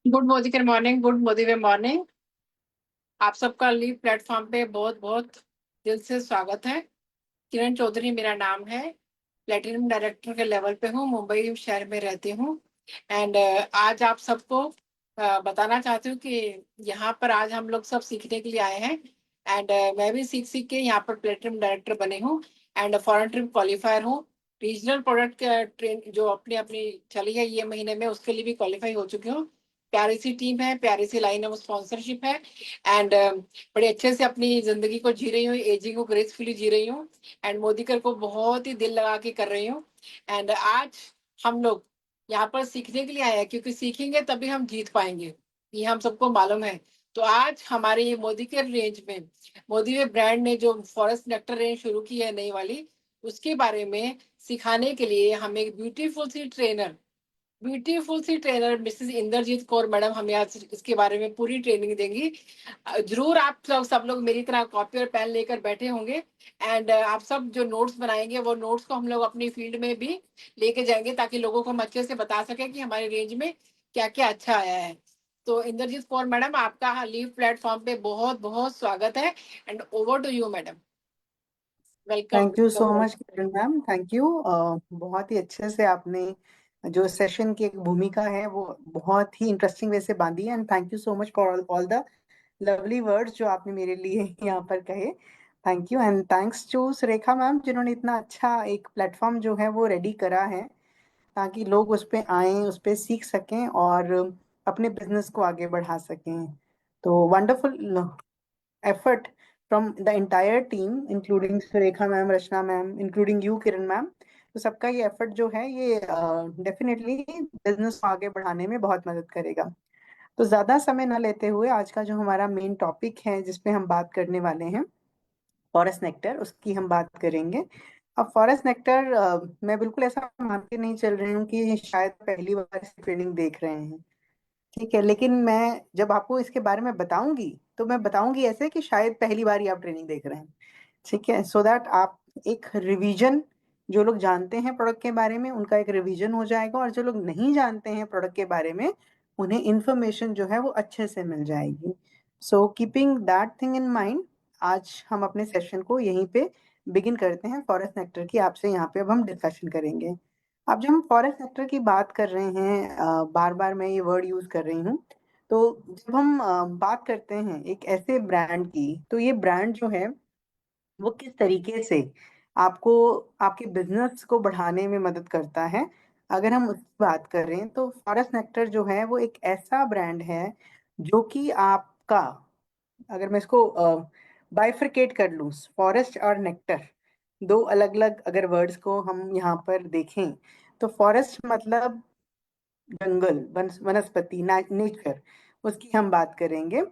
Good Modi morning, good Modi way morning. आप सबका leave platform पे बहुत बहुत दिल से स्वागत है। किरण चौधरी मेरा नाम है। प्लेटिनम डायरेक्टर के लेवल पे हूँ, मुंबई शहर में रहती हूँ। एंड आज आप सबको बताना चाहती हूँ कि यहाँ पर आज हम लोग सब सीखने के लिए आए हैं। एंड मैं भी सीख सीख के यहाँ पर प्लेटिनम डायरेक्टर बनी हूँ। एंड फॉरेन ट्रिप क्वालिफायर हूँ। रीजनल प्रोडक्ट ट्रेन जो अपनी अपनी चली है ये महीने में, उसके लिए भी क्वालिफाई हो चुकी हूँ। प्यारी सी टीम है, प्यारी सी लाइन ऑफ स्पॉन्सरशिप है। एंड बड़े अच्छे से अपनी जिंदगी को जी रही हूँ, एजिंग को ग्रेसफुली जी रही हूँ। एंड मोदीकर को बहुत ही दिल लगा के कर रही हूँ। एंड आज हम लोग यहाँ पर सीखने के लिए आए हैं, क्योंकि सीखेंगे तभी हम जीत पाएंगे, ये हम सबको मालूम है। तो आज हमारे ये मोदी के रेंज में, मोदी के ब्रांड ने जो फॉरेस्ट नेक्टर रेंज शुरू की है नई वाली, उसके बारे में सिखाने के लिए हम एक beautiful see trainer Mrs Indrajeet Kaur madam हमें आज इसके बारे में पूरी ट्रेनिंग देंगी। जरूर आप सब लोग मेरी तरह कॉपी और पेन लेकर बैठे होंगे। एंड आप सब जो नोट्स बनाएंगे वो नोट्स को हम लोग अपनी फील्ड में भी लेके जाएंगे, ताकि लोगों को हम अच्छे से बता सके कि हमारे रेंज में क्या क्या अच्छा आया है। तो इंद्रजीत कौर मैडम, आपका लीव प्लेटफॉर्म पे बहुत बहुत स्वागत है। And over to you madam. Welcome. Thank you so much Kiran ma'am, thank you. बहुत ही अच्छे से आपने जो सेशन की एक भूमिका है वो बहुत ही इंटरेस्टिंग वे से बांधी है। And thank you so much for all the lovely words जो आपने मेरे लिए यहाँ पर कहे। Thank you and thanks to Surekha ma'am जिन्होंने इतना अच्छा एक प्लेटफॉर्म जो है वो रेडी करा है, ताकि लोग उस पे आएं, उस पे सीख सकें और अपने बिजनेस को आगे बढ़ा सकें। तो wonderful effort from the entire team, including Surekha ma'am, Rachna ma'am, including you, Kiran ma'am. तो सबका ये एफर्ट जो है ये डेफिनेटली बिजनेस को आगे बढ़ाने में बहुत मदद करेगा। तो ज्यादा समय न लेते हुए आज का जो हमारा मेन टॉपिक है जिसपे हम बात करने वाले हैं, फॉरेस्ट नेक्टर, उसकी हम बात करेंगे। अब फॉरेस्ट नेक्टर मैं बिल्कुल ऐसा मान के नहीं चल रही हूँ कि शायद पहली बार ट्रेनिंग देख रहे हैं, ठीक है, लेकिन मैं जब आपको इसके बारे में बताऊंगी तो मैं बताऊंगी ऐसे कि शायद पहली बार ही आप ट्रेनिंग देख रहे हैं, ठीक है, सो दैट आप एक रिवीजन, जो लोग जानते हैं प्रोडक्ट के बारे में उनका एक रिवीजन हो जाएगा, और जो लोग नहीं जानते हैं प्रोडक्ट के बारे में उन्हें इंफॉर्मेशन जो है वो अच्छे से मिल जाएगी। So keeping that thing in mind, आज हम अपने सेशन को यहीं पे बिगिन करते हैं। फॉरेस्ट सेक्टर की आपसे यहाँ पे अब हम डिस्कशन करेंगे। अब जब हम फॉरेस्ट सेक्टर की बात कर रहे हैं, बार बार मैं ये वर्ड यूज कर रही हूँ, तो जब हम बात करते हैं एक ऐसे ब्रांड की, तो ये ब्रांड जो है वो किस तरीके से आपको आपके बिजनेस को बढ़ाने में मदद करता है। अगर हम उसकी बात करें तो फॉरेस्ट नेक्टर जो है वो एक ऐसा ब्रांड है जो कि आपका, अगर मैं इसको बाइफरकेट कर लूँ, फॉरेस्ट और नेक्टर दो अलग अलग अगर वर्ड्स को हम यहाँ पर देखें, तो फॉरेस्ट मतलब जंगल, वनस्पति, नेचर, उसकी हम बात करेंगे।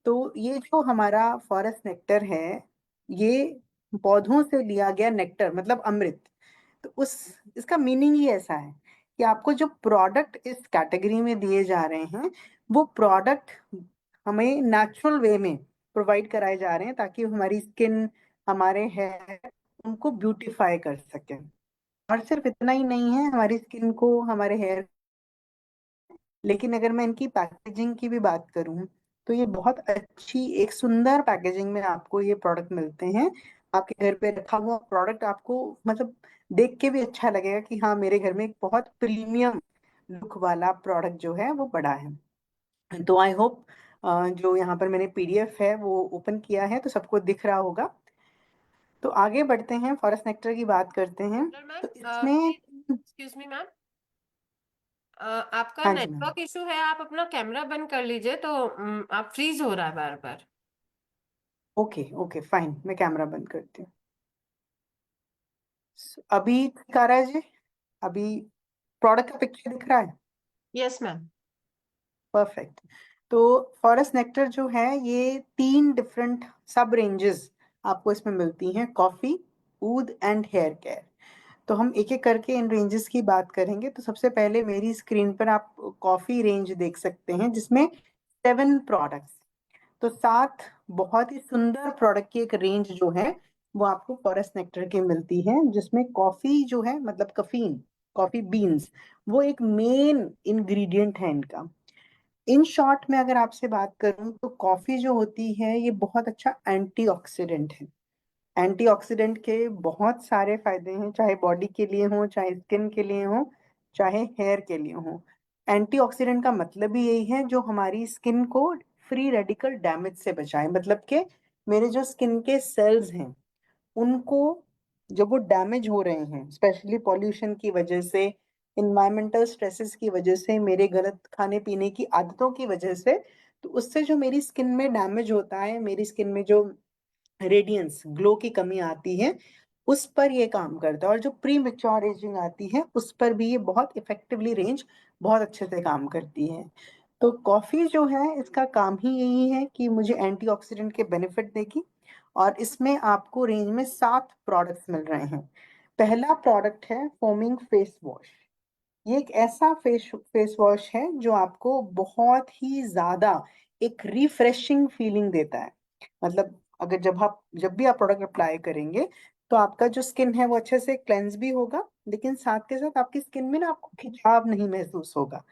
तो ये जो हमारा फॉरेस्ट नेक्टर है, ये पौधों से लिया गया नेक्टर मतलब अमृत। तो उस इसका मीनिंग ही ऐसा है कि आपको जो प्रोडक्ट इस कैटेगरी में दिए जा रहे हैं वो प्रोडक्ट हमें नेचुरल वे में प्रोवाइड कराए जा रहे हैं, ताकि हमारी स्किन, हमारे हेयर उनको ब्यूटिफाई कर सके। और सिर्फ इतना ही नहीं है हमारी स्किन को, हमारे हेयर, लेकिन अगर मैं इनकी पैकेजिंग की भी बात करूं तो ये बहुत अच्छी एक सुंदर पैकेजिंग में आपको ये प्रोडक्ट मिलते हैं। आपके घर पे रखा हुआ प्रोडक्ट आपको मतलब देख के भी अच्छा लगेगा कि हाँ, मेरे घर में एक बहुत प्रीमियम लुक वाला प्रोडक्ट जो है वो पड़ा है। तो आई होप जो यहाँ पर मैंने पीडीएफ है वो ओपन किया है तो सबको दिख रहा होगा। तो आगे बढ़ते हैं, फॉरेस्ट नेक्टर की बात करते हैं। मैम, तो इसमें एक्सक्यूज मी मैम, आपका हाँ जी मैम। नेटवर्क इशू है, आप अपना कैमरा बंद कर लीजिए तो आप फ्रीज हो रहा है बार बार। ओके ओके फाइन, मैं कैमरा बंद करती हूँ। अभी ठीक आ रहा है जी? अभी प्रोडक्ट का पिक्चर दिख रहा है? Yes ma'am. परफेक्ट। तो फॉरेस्ट नेक्टर जो है ये तीन डिफरेंट सब रेंजेस आपको इसमें मिलती हैं, कॉफी, ऊद एंड हेयर केयर। तो हम एक एक करके इन रेंजेस की बात करेंगे। तो सबसे पहले मेरी स्क्रीन पर आप कॉफी रेंज देख सकते हैं जिसमें 7 प्रोडक्ट्स, तो 7 बहुत ही सुंदर प्रोडक्ट की एक रेंज जो है वो आपको फॉरेस्ट नेक्टर की मिलती है, जिसमें कॉफी जो है मतलब कफीन, कॉफी बीन्स, वो एक मेन इंग्रेडिएंट है इनका। इन शॉर्ट में अगर आपसे बात करूं तो कॉफी जो होती है ये बहुत अच्छा एंटीऑक्सीडेंट है। एंटीऑक्सीडेंट के बहुत सारे फायदे हैं, चाहे बॉडी के लिए हो, चाहे स्किन के लिए हो, चाहे हेयर के लिए हो। एंटीऑक्सीडेंट का मतलब ही यही है जो हमारी स्किन को फ्री रेडिकल डैमेज से बचाए। मतलब कि मेरे जो स्किन के सेल्स हैं उनको, जब वो डैमेज हो रहे हैं स्पेशली पॉल्यूशन की वजह से, इन्वायरमेंटल स्ट्रेसेस की वजह से, मेरे गलत खाने पीने की आदतों की वजह से, तो उससे जो मेरी स्किन में डैमेज होता है, मेरी स्किन में जो रेडियंस ग्लो की कमी आती है, उस पर ये काम करता है। और जो प्री मेच्योर एजिंग आती है उस पर भी ये बहुत इफेक्टिवली रेंज बहुत अच्छे से काम करती है। तो कॉफी जो है इसका काम ही यही है कि मुझे एंटीऑक्सीडेंट के बेनिफिट देगी। और इसमें आपको रेंज में 7 प्रोडक्ट्स मिल रहे हैं। पहला प्रोडक्ट है फोमिंग फेस वॉश। ये एक ऐसा फेस फेस वॉश है जो आपको बहुत ही ज्यादा एक रिफ्रेशिंग फीलिंग देता है। मतलब अगर जब भी आप प्रोडक्ट अप्लाई करेंगे तो आपका जो स्किन है वो अच्छे से क्लेंज भी होगा, लेकिन साथ के साथ आपकी स्किन में ना आपको खिंचाव नहीं महसूस होगा,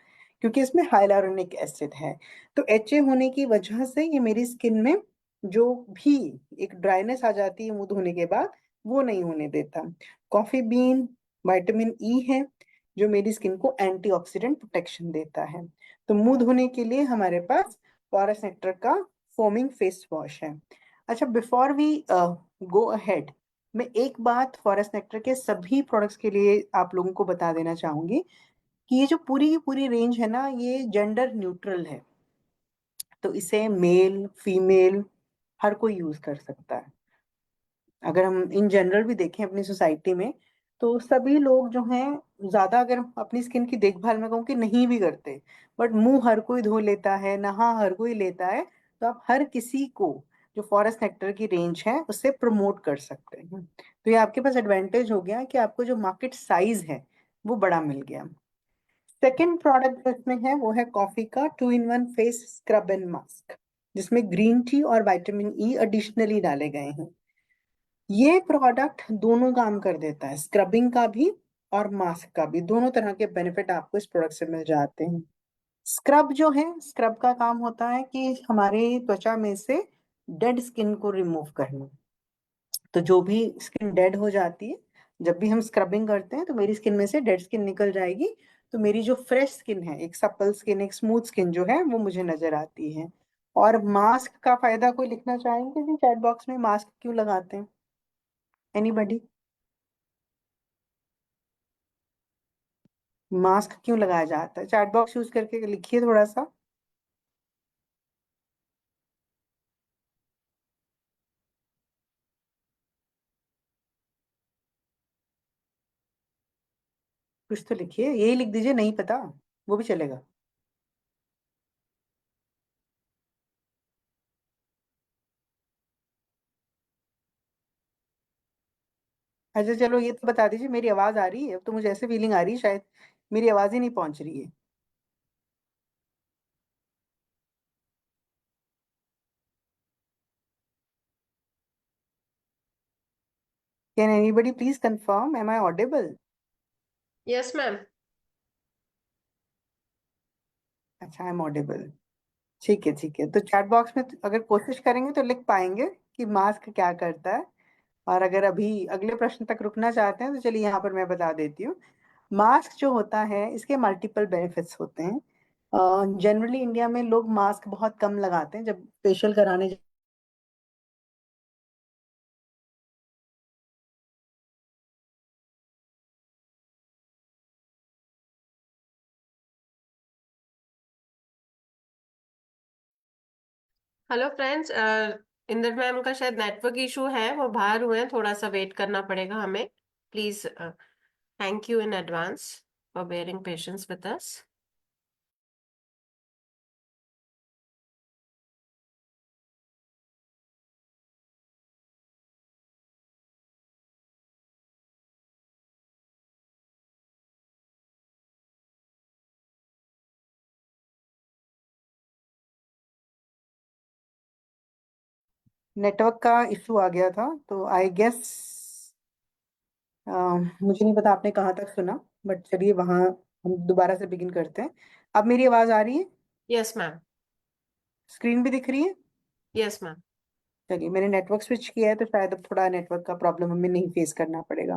क्योंकि इसमें हाइलुरोनिक एसिड है। तो एचए होने की वजह से ये मेरी स्किन में जो भी एक ड्राइनेस आ जाती है मुंह धोने के बाद, वो नहीं होने देता। कॉफी बीन विटामिन ई है जो मेरी स्किन को एंटीऑक्सीडेंट प्रोटेक्शन देता है। तो मुंह धोने के लिए हमारे पास फॉरेस्ट नेक्टर का फोमिंग फेस वॉश है। अच्छा, बिफोर वी गो अहेड, मैं एक बात फॉरेस्ट नेक्टर के सभी प्रोडक्ट्स के लिए आप लोगों को बता देना चाहूंगी कि ये जो पूरी की पूरी रेंज है ना, ये जेंडर न्यूट्रल है। तो इसे मेल फीमेल हर कोई यूज कर सकता है। अगर हम इन जनरल भी देखें अपनी सोसाइटी में, तो सभी लोग जो हैं ज्यादा, अगर अपनी स्किन की देखभाल में कहूँ कि नहीं भी करते, बट मुंह हर कोई धो लेता है, नहा हर कोई लेता है। तो आप हर किसी को जो फॉरेस्ट सेक्टर की रेंज है उससे प्रमोट कर सकते हैं। तो ये आपके पास एडवांटेज हो गया कि आपको जो मार्केट साइज है वो बड़ा मिल गया। सेकेंड प्रोडक्ट जो इसमें है वो है कॉफी का 2 in 1 face scrub and mask, जिसमें ग्रीन टी और विटामिन ई एडिशनली डाले गए हैं। ये प्रोडक्ट दोनों काम कर देता है, स्क्रबिंग का भी और मास्क का भी। दोनों तरह के बेनिफिट आपको इस प्रोडक्ट से मिल जाते हैं। स्क्रब जो है, स्क्रब का काम होता है कि हमारे त्वचा में से डेड स्किन को रिमूव करना। तो जो भी स्किन डेड हो जाती है, जब भी हम स्क्रबिंग करते हैं तो मेरी स्किन में से डेड स्किन निकल जाएगी। तो मेरी जो फ्रेश स्किन है, एक सप्पल स्किन, एक स्मूथ स्किन जो है वो मुझे नजर आती है। और मास्क का फायदा कोई लिखना चाहेंगे जी चैट बॉक्स में, मास्क क्यों लगाते हैं? एनीबडी? मास्क क्यों लगाया जाता है? चैट बॉक्स यूज करके लिखिए थोड़ा सा। कुछ तो लिखिए, यही लिख दीजिए नहीं पता, वो भी चलेगा। अच्छा चलो, ये तो बता दीजिए, मेरी आवाज आ रही है? अब तो मुझे ऐसे फीलिंग आ रही है शायद मेरी आवाज ही नहीं पहुंच रही है। Can anybody please confirm, am I audible? Yes ma'am. अच्छा, आई एम ऑडिबल। ठीक है ठीक है, तो चैट बॉक्स में अगर कोशिश करेंगे तो लिख पाएंगे कि मास्क क्या करता है। और अगर अभी अगले प्रश्न तक रुकना चाहते हैं तो चलिए यहाँ पर मैं बता देती हूँ। मास्क जो होता है इसके मल्टीपल बेनिफिट्स होते हैं। जनरली इंडिया में लोग मास्क बहुत कम लगाते हैं जब फेशियल कराने हेलो फ्रेंड्स, इंदर मैम का शायद नेटवर्क इशू है, वो बाहर हुए हैं, थोड़ा सा वेट करना पड़ेगा हमें। Please, thank you in advance for bearing patience with us. Network का इशू आ गया था, तो आई गेस मुझे नहीं पता आपने कहाँ तक सुना, बट चलिए वहाँ हम दोबारा से बिगिन करते हैं। अब मेरी आवाज आ रही है? Yes ma'am. स्क्रीन भी दिख रही है? Yes ma'am. चलिए, मैंने नेटवर्क स्विच किया है तो शायद अब थोड़ा नेटवर्क का प्रॉब्लम हमें नहीं फेस करना पड़ेगा।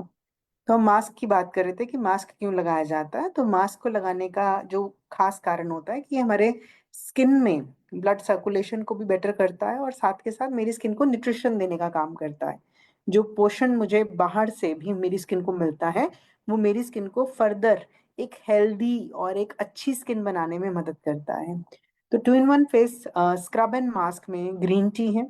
तो हम मास्क की बात कर रहे थे कि मास्क क्यों लगाया जाता है। तो मास्क को लगाने का जो खास कारण होता है कि हमारे स्किन में ब्लड सर्कुलेशन को भी बेटर करता है और साथ के साथ मेरी स्किन को न्यूट्रिशन देने का काम करता है। जो पोषण मुझे बाहर से भी मेरी स्किन को मिलता है वो मेरी स्किन को फर्दर एक हेल्दी और एक अच्छी स्किन बनाने में मदद करता है। तो 2 in 1 face scrub and mask में ग्रीन टी है,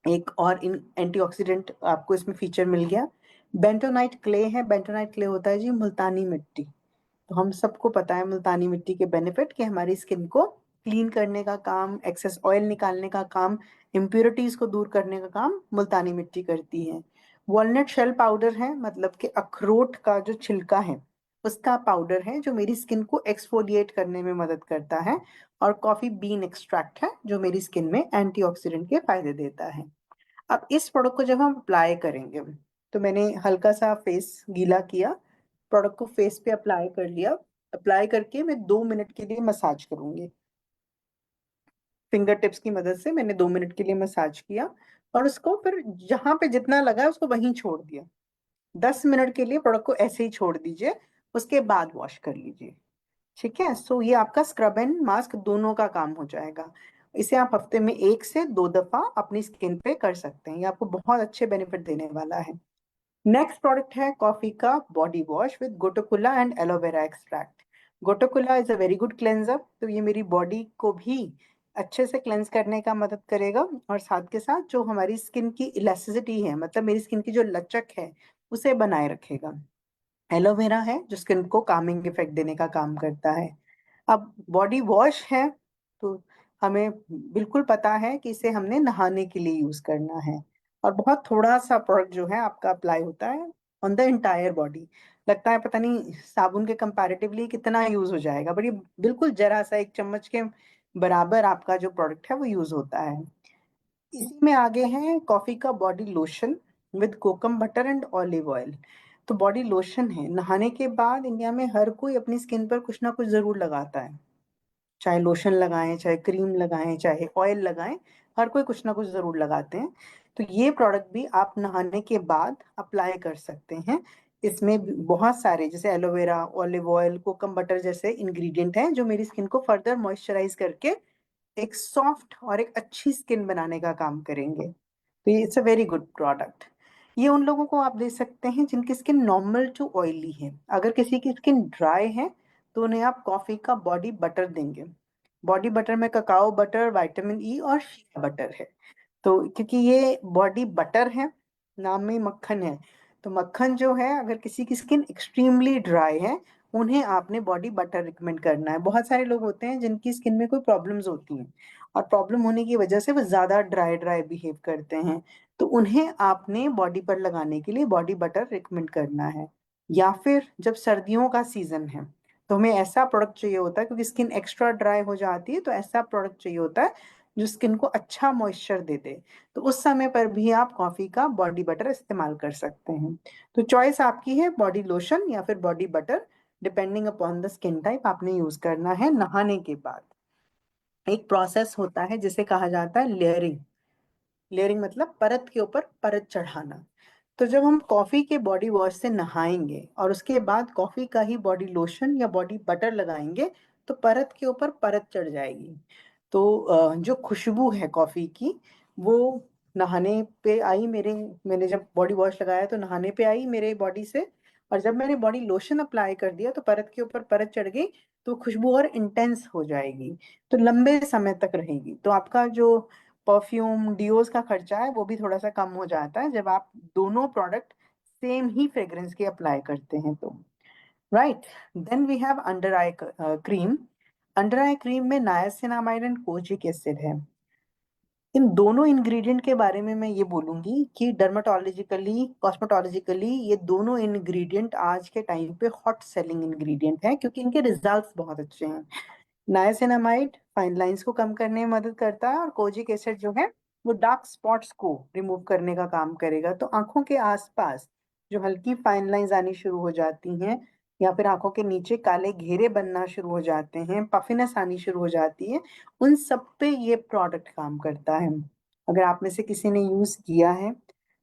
एक और इन एंटीऑक्सीडेंट आपको इसमें फीचर मिल गया। बेंटोनाइट क्ले है। बेंटोनाइट क्ले होता है जी मुल्तानी मिट्टी। तो हम सबको पता है मुल्तानी मिट्टी के बेनिफिट कि हमारी स्किन को क्लीन करने का काम, एक्सेस ऑयल निकालने का काम, इम्प्योरिटीज को दूर करने का काम मुल्तानी मिट्टी करती है। वॉलनट शेल पाउडर है, मतलब कि अखरोट का जो छिलका है उसका पाउडर है जो मेरी स्किन को एक्सफोलिएट करने में मदद करता है। और कॉफी बीन एक्सट्रैक्ट है जो मेरी स्किन में एंटीऑक्सीडेंट के फायदे देता है। अब इस प्रोडक्ट को जब हम अप्लाई करेंगे तो मैंने हल्का सा फेस गीला किया, प्रोडक्ट को फेस पे अप्लाई कर लिया। अप्लाई करके मैं 2 मिनट के लिए मसाज करूंगी। फिंगर टिप्स की मदद से मैंने 2 मिनट के लिए मसाज किया और उसको फिर जहां पे जितना लगा है उसको वहीं छोड़ दिया। 10 मिनट के लिए प्रोडक्ट को ऐसे ही छोड़ दीजिए, उसके बाद वॉश कर लीजिए। ठीक है। सो ये आपका स्क्रब एंड मास्क दोनों का काम हो जाएगा। इसे आप हफ्ते में 1 से 2 दफा अपनी स्किन पे कर सकते हैं। ये आपको बहुत अच्छे बेनिफिट देने वाला है। नेक्स्ट प्रोडक्ट है कॉफी का body wash with gotukola and aloe vera extract. Gotukola is a very good cleanser, तो ये मेरी बॉडी को भी अच्छे से क्लेंज करने का मदद करेगा और साथ के साथ जो हमारी स्किन की इलास्टिसिटी है, मतलब मेरी स्किन की जो लचक है, उसे बनाए रखेगा। एलोवेरा है जो स्किन को कामिंग इफेक्ट देने का काम करता है। अब बॉडी वॉश है तो हमें बिल्कुल पता है कि इसे हमने नहाने के लिए यूज करना है और बहुत थोड़ा सा प्रोडक्ट जो है आपका अप्लाई होता है ऑन द एंटायर बॉडी। लगता है पता नहीं साबुन के कंपैरेटिवली कितना यूज हो जाएगा, बट ये बिल्कुल जरा सा 1 चम्मच के बराबर आपका जो प्रोडक्ट है वो यूज होता है। इसी में आगे है कॉफी का body lotion with kokum butter and olive oil. तो बॉडी लोशन है, नहाने के बाद इंडिया में हर कोई अपनी स्किन पर कुछ ना कुछ जरूर लगाता है। चाहे लोशन लगाएं, चाहे क्रीम लगाएं, चाहे ऑयल लगाएं, हर कोई कुछ ना कुछ जरूर लगाते हैं। तो ये प्रोडक्ट भी आप नहाने के बाद अप्लाई कर सकते हैं। इसमें बहुत सारे जैसे एलोवेरा, ऑलिव ऑयल, कोकम बटर जैसे इंग्रेडिएंट हैं जो मेरी स्किन को फर्दर मॉइस्चराइज करके एक सॉफ्ट और एक अच्छी स्किन बनाने का काम करेंगे। तो ये it's a very good product. ये उन लोगों को आप दे सकते हैं जिनकी स्किन नॉर्मल टू ऑयली है। अगर किसी की स्किन ड्राई है तो उन्हें आप कॉफी का बॉडी बटर देंगे। बॉडी बटर में ककाओ बटर, विटामिन ई और शिया बटर है। तो क्योंकि ये बॉडी बटर है, नाम में ही मक्खन है, तो मक्खन जो है अगर किसी की स्किन एक्सट्रीमली ड्राई है उन्हें आपने बॉडी बटर रिकमेंड करना है। बहुत सारे लोग होते हैं जिनकी स्किन में कोई प्रॉब्लम्स होती हैं और प्रॉब्लम होने की वजह से वो ज्यादा ड्राई ड्राई बिहेव करते हैं, तो उन्हें आपने बॉडी पर लगाने के लिए बॉडी बटर रिकमेंड करना है। या फिर जब सर्दियों का सीजन है तो हमें ऐसा प्रोडक्ट चाहिए होता है, क्योंकि स्किन एक्स्ट्रा ड्राई हो जाती है, तो ऐसा प्रोडक्ट चाहिए होता है जो स्किन को अच्छा मॉइस्चर दे दे। तो उस समय पर भी आप कॉफी का बॉडी बटर इस्तेमाल कर सकते हैं। तो चॉइस आपकी है, बॉडी लोशन या फिर body butter, depending upon the skin type आपने यूज करना है। नहाने के बाद एक प्रोसेस होता है जिसे कहा जाता है लेयरिंग। लेयरिंग मतलब परत के ऊपर परत चढ़ाना। तो जब हम कॉफी के बॉडी वॉश से नहाएंगे और उसके बाद कॉफी का ही बॉडी लोशन या बॉडी बटर लगाएंगे तो परत के ऊपर परत चढ़ जाएगी। तो जो खुशबू है कॉफी की वो नहाने पे आई मेरे, मैंने जब बॉडी वॉश लगाया तो नहाने पे आई मेरे बॉडी से, और जब मैंने बॉडी लोशन अप्लाई कर दिया तो परत के ऊपर परत चढ़ गई, तो खुशबू और इंटेंस हो जाएगी, तो लंबे समय तक रहेगी। तो आपका जो परफ्यूम डिओज का खर्चा है वो भी थोड़ा सा कम हो जाता है जब आप दोनों प्रोडक्ट सेम ही फ्रेग्रेंस के अप्लाई करते हैं तो। Right. Then we have under eye cream. Under eye cream में नायासिनामाइड एंड कोजिक एसिड है। इन दोनों इंग्रेडिएंट के बारे में मैं ये बोलूंगी कि डर्माटोलॉजिकली, कॉस्मेटोलॉजिकली ये दोनों इंग्रेडिएंट आज के टाइम पे हॉट सेलिंग इंग्रेडिएंट हैं क्योंकि इनके रिजल्ट्स बहुत अच्छे हैं। नायासिनामाइड फाइन लाइंस को कम करने में मदद करता है और कोजिक एसिड जो है वो डार्क स्पॉट्स को रिमूव करने का काम करेगा। तो आंखों के आसपास जो हल्की फाइन लाइंस आनी शुरू हो जाती हैं या फिर आंखों के नीचे काले घेरे बनना शुरू हो जाते हैं, पफिनेस आनी शुरू हो जाती है, उन सब पे ये प्रोडक्ट काम करता है। अगर आप में से किसी ने यूज किया है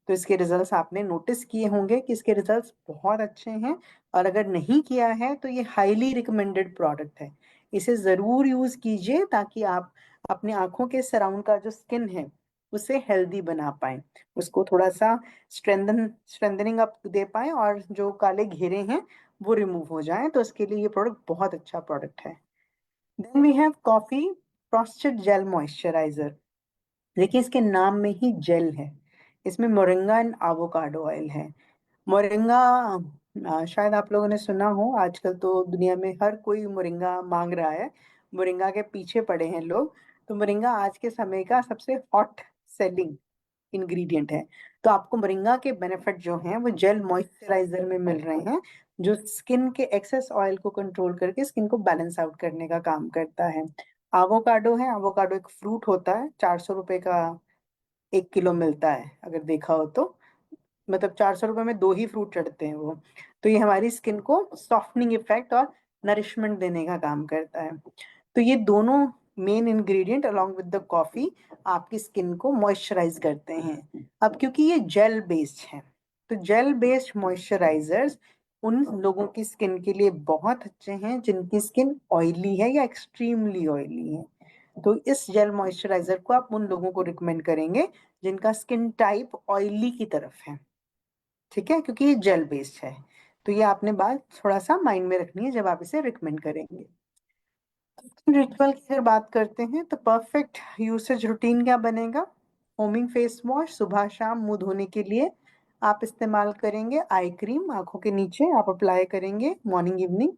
तो इसके रिजल्ट्स आपने नोटिस किए होंगे कि इसके रिजल्ट्स बहुत अच्छे हैं, और अगर नहीं किया है तो ये हाईली रिकमेंडेड प्रोडक्ट है। इसे जरूर यूज कीजिए ताकि आप अपने आंखों के सराउंड का जो स्किन है उसे हेल्दी बना पाए, उसको थोड़ा सा स्ट्रेंथनिंग अप दे पाए, और जो काले घेरे हैं वो रिमूव हो जाए। तो इसके लिए ये प्रोडक्ट बहुत अच्छा प्रोडक्ट है। Then we have coffee frosted gel moisturiser. देखिए इसके नाम में ही जेल है, इसमें मोरिंगा एंड एवोकाडो ऑयल है। मोरिंगा शायद आप लोगों ने सुना हो, आजकल तो दुनिया में हर कोई मोरिंगा मांग रहा है, मोरिंगा के पीछे पड़े हैं लोग। तो मोरिंगा आज के समय का सबसे हॉट सेलिंग इंग्रेडिएंट है। तो आपको मोरिंगा के बेनिफिट जो हैं वो जेल मॉइस्चराइजर में मिल रहे हैं, जो स्किन के एक्सेस ऑयल को कंट्रोल करके स्किन को बैलेंस आउट करने का काम करता है। एवोकाडो है, एवोकाडो एक फ्रूट होता है, 400 रुपए का 1 किलो मिलता है अगर देखा हो तो, मतलब 400 रुपए में 2 ही फ्रूट चढ़ते हैं वो। तो ये हमारी स्किन को सॉफ्टनिंग इफेक्ट और नरिशमेंट देने का काम करता है। तो ये दोनों main ingredient along with the coffee आपकी स्किन को मॉइस्चराइज करते हैं। अब क्योंकि ये जेल बेस्ड है, तो जेल बेस्ड मॉइस्चराइजर्स उन लोगों की स्किन के लिए बहुत अच्छे हैं जिनकी स्किन ऑयली है या एक्सट्रीमली ऑयली है। तो इस जेल मॉइस्चराइजर को आप उन लोगों को रिकमेंड करेंगे जिनका स्किन टाइप ऑयली की तरफ है, ठीक है, क्योंकि ये जेल बेस्ड है। तो ये आपने बात थोड़ा सा माइंड में रखनी है जब आप इसे रिकमेंड करेंगे। रिचुअल की अगर बात करते हैं तो परफेक्ट यूसेज रूटीन क्या बनेगा? फोमिंग फेस वॉश सुबह शाम मुंह धोने के लिए आप इस्तेमाल करेंगे। आई क्रीम आंखों के नीचे आप अप्लाई करेंगे मॉर्निंग इवनिंग।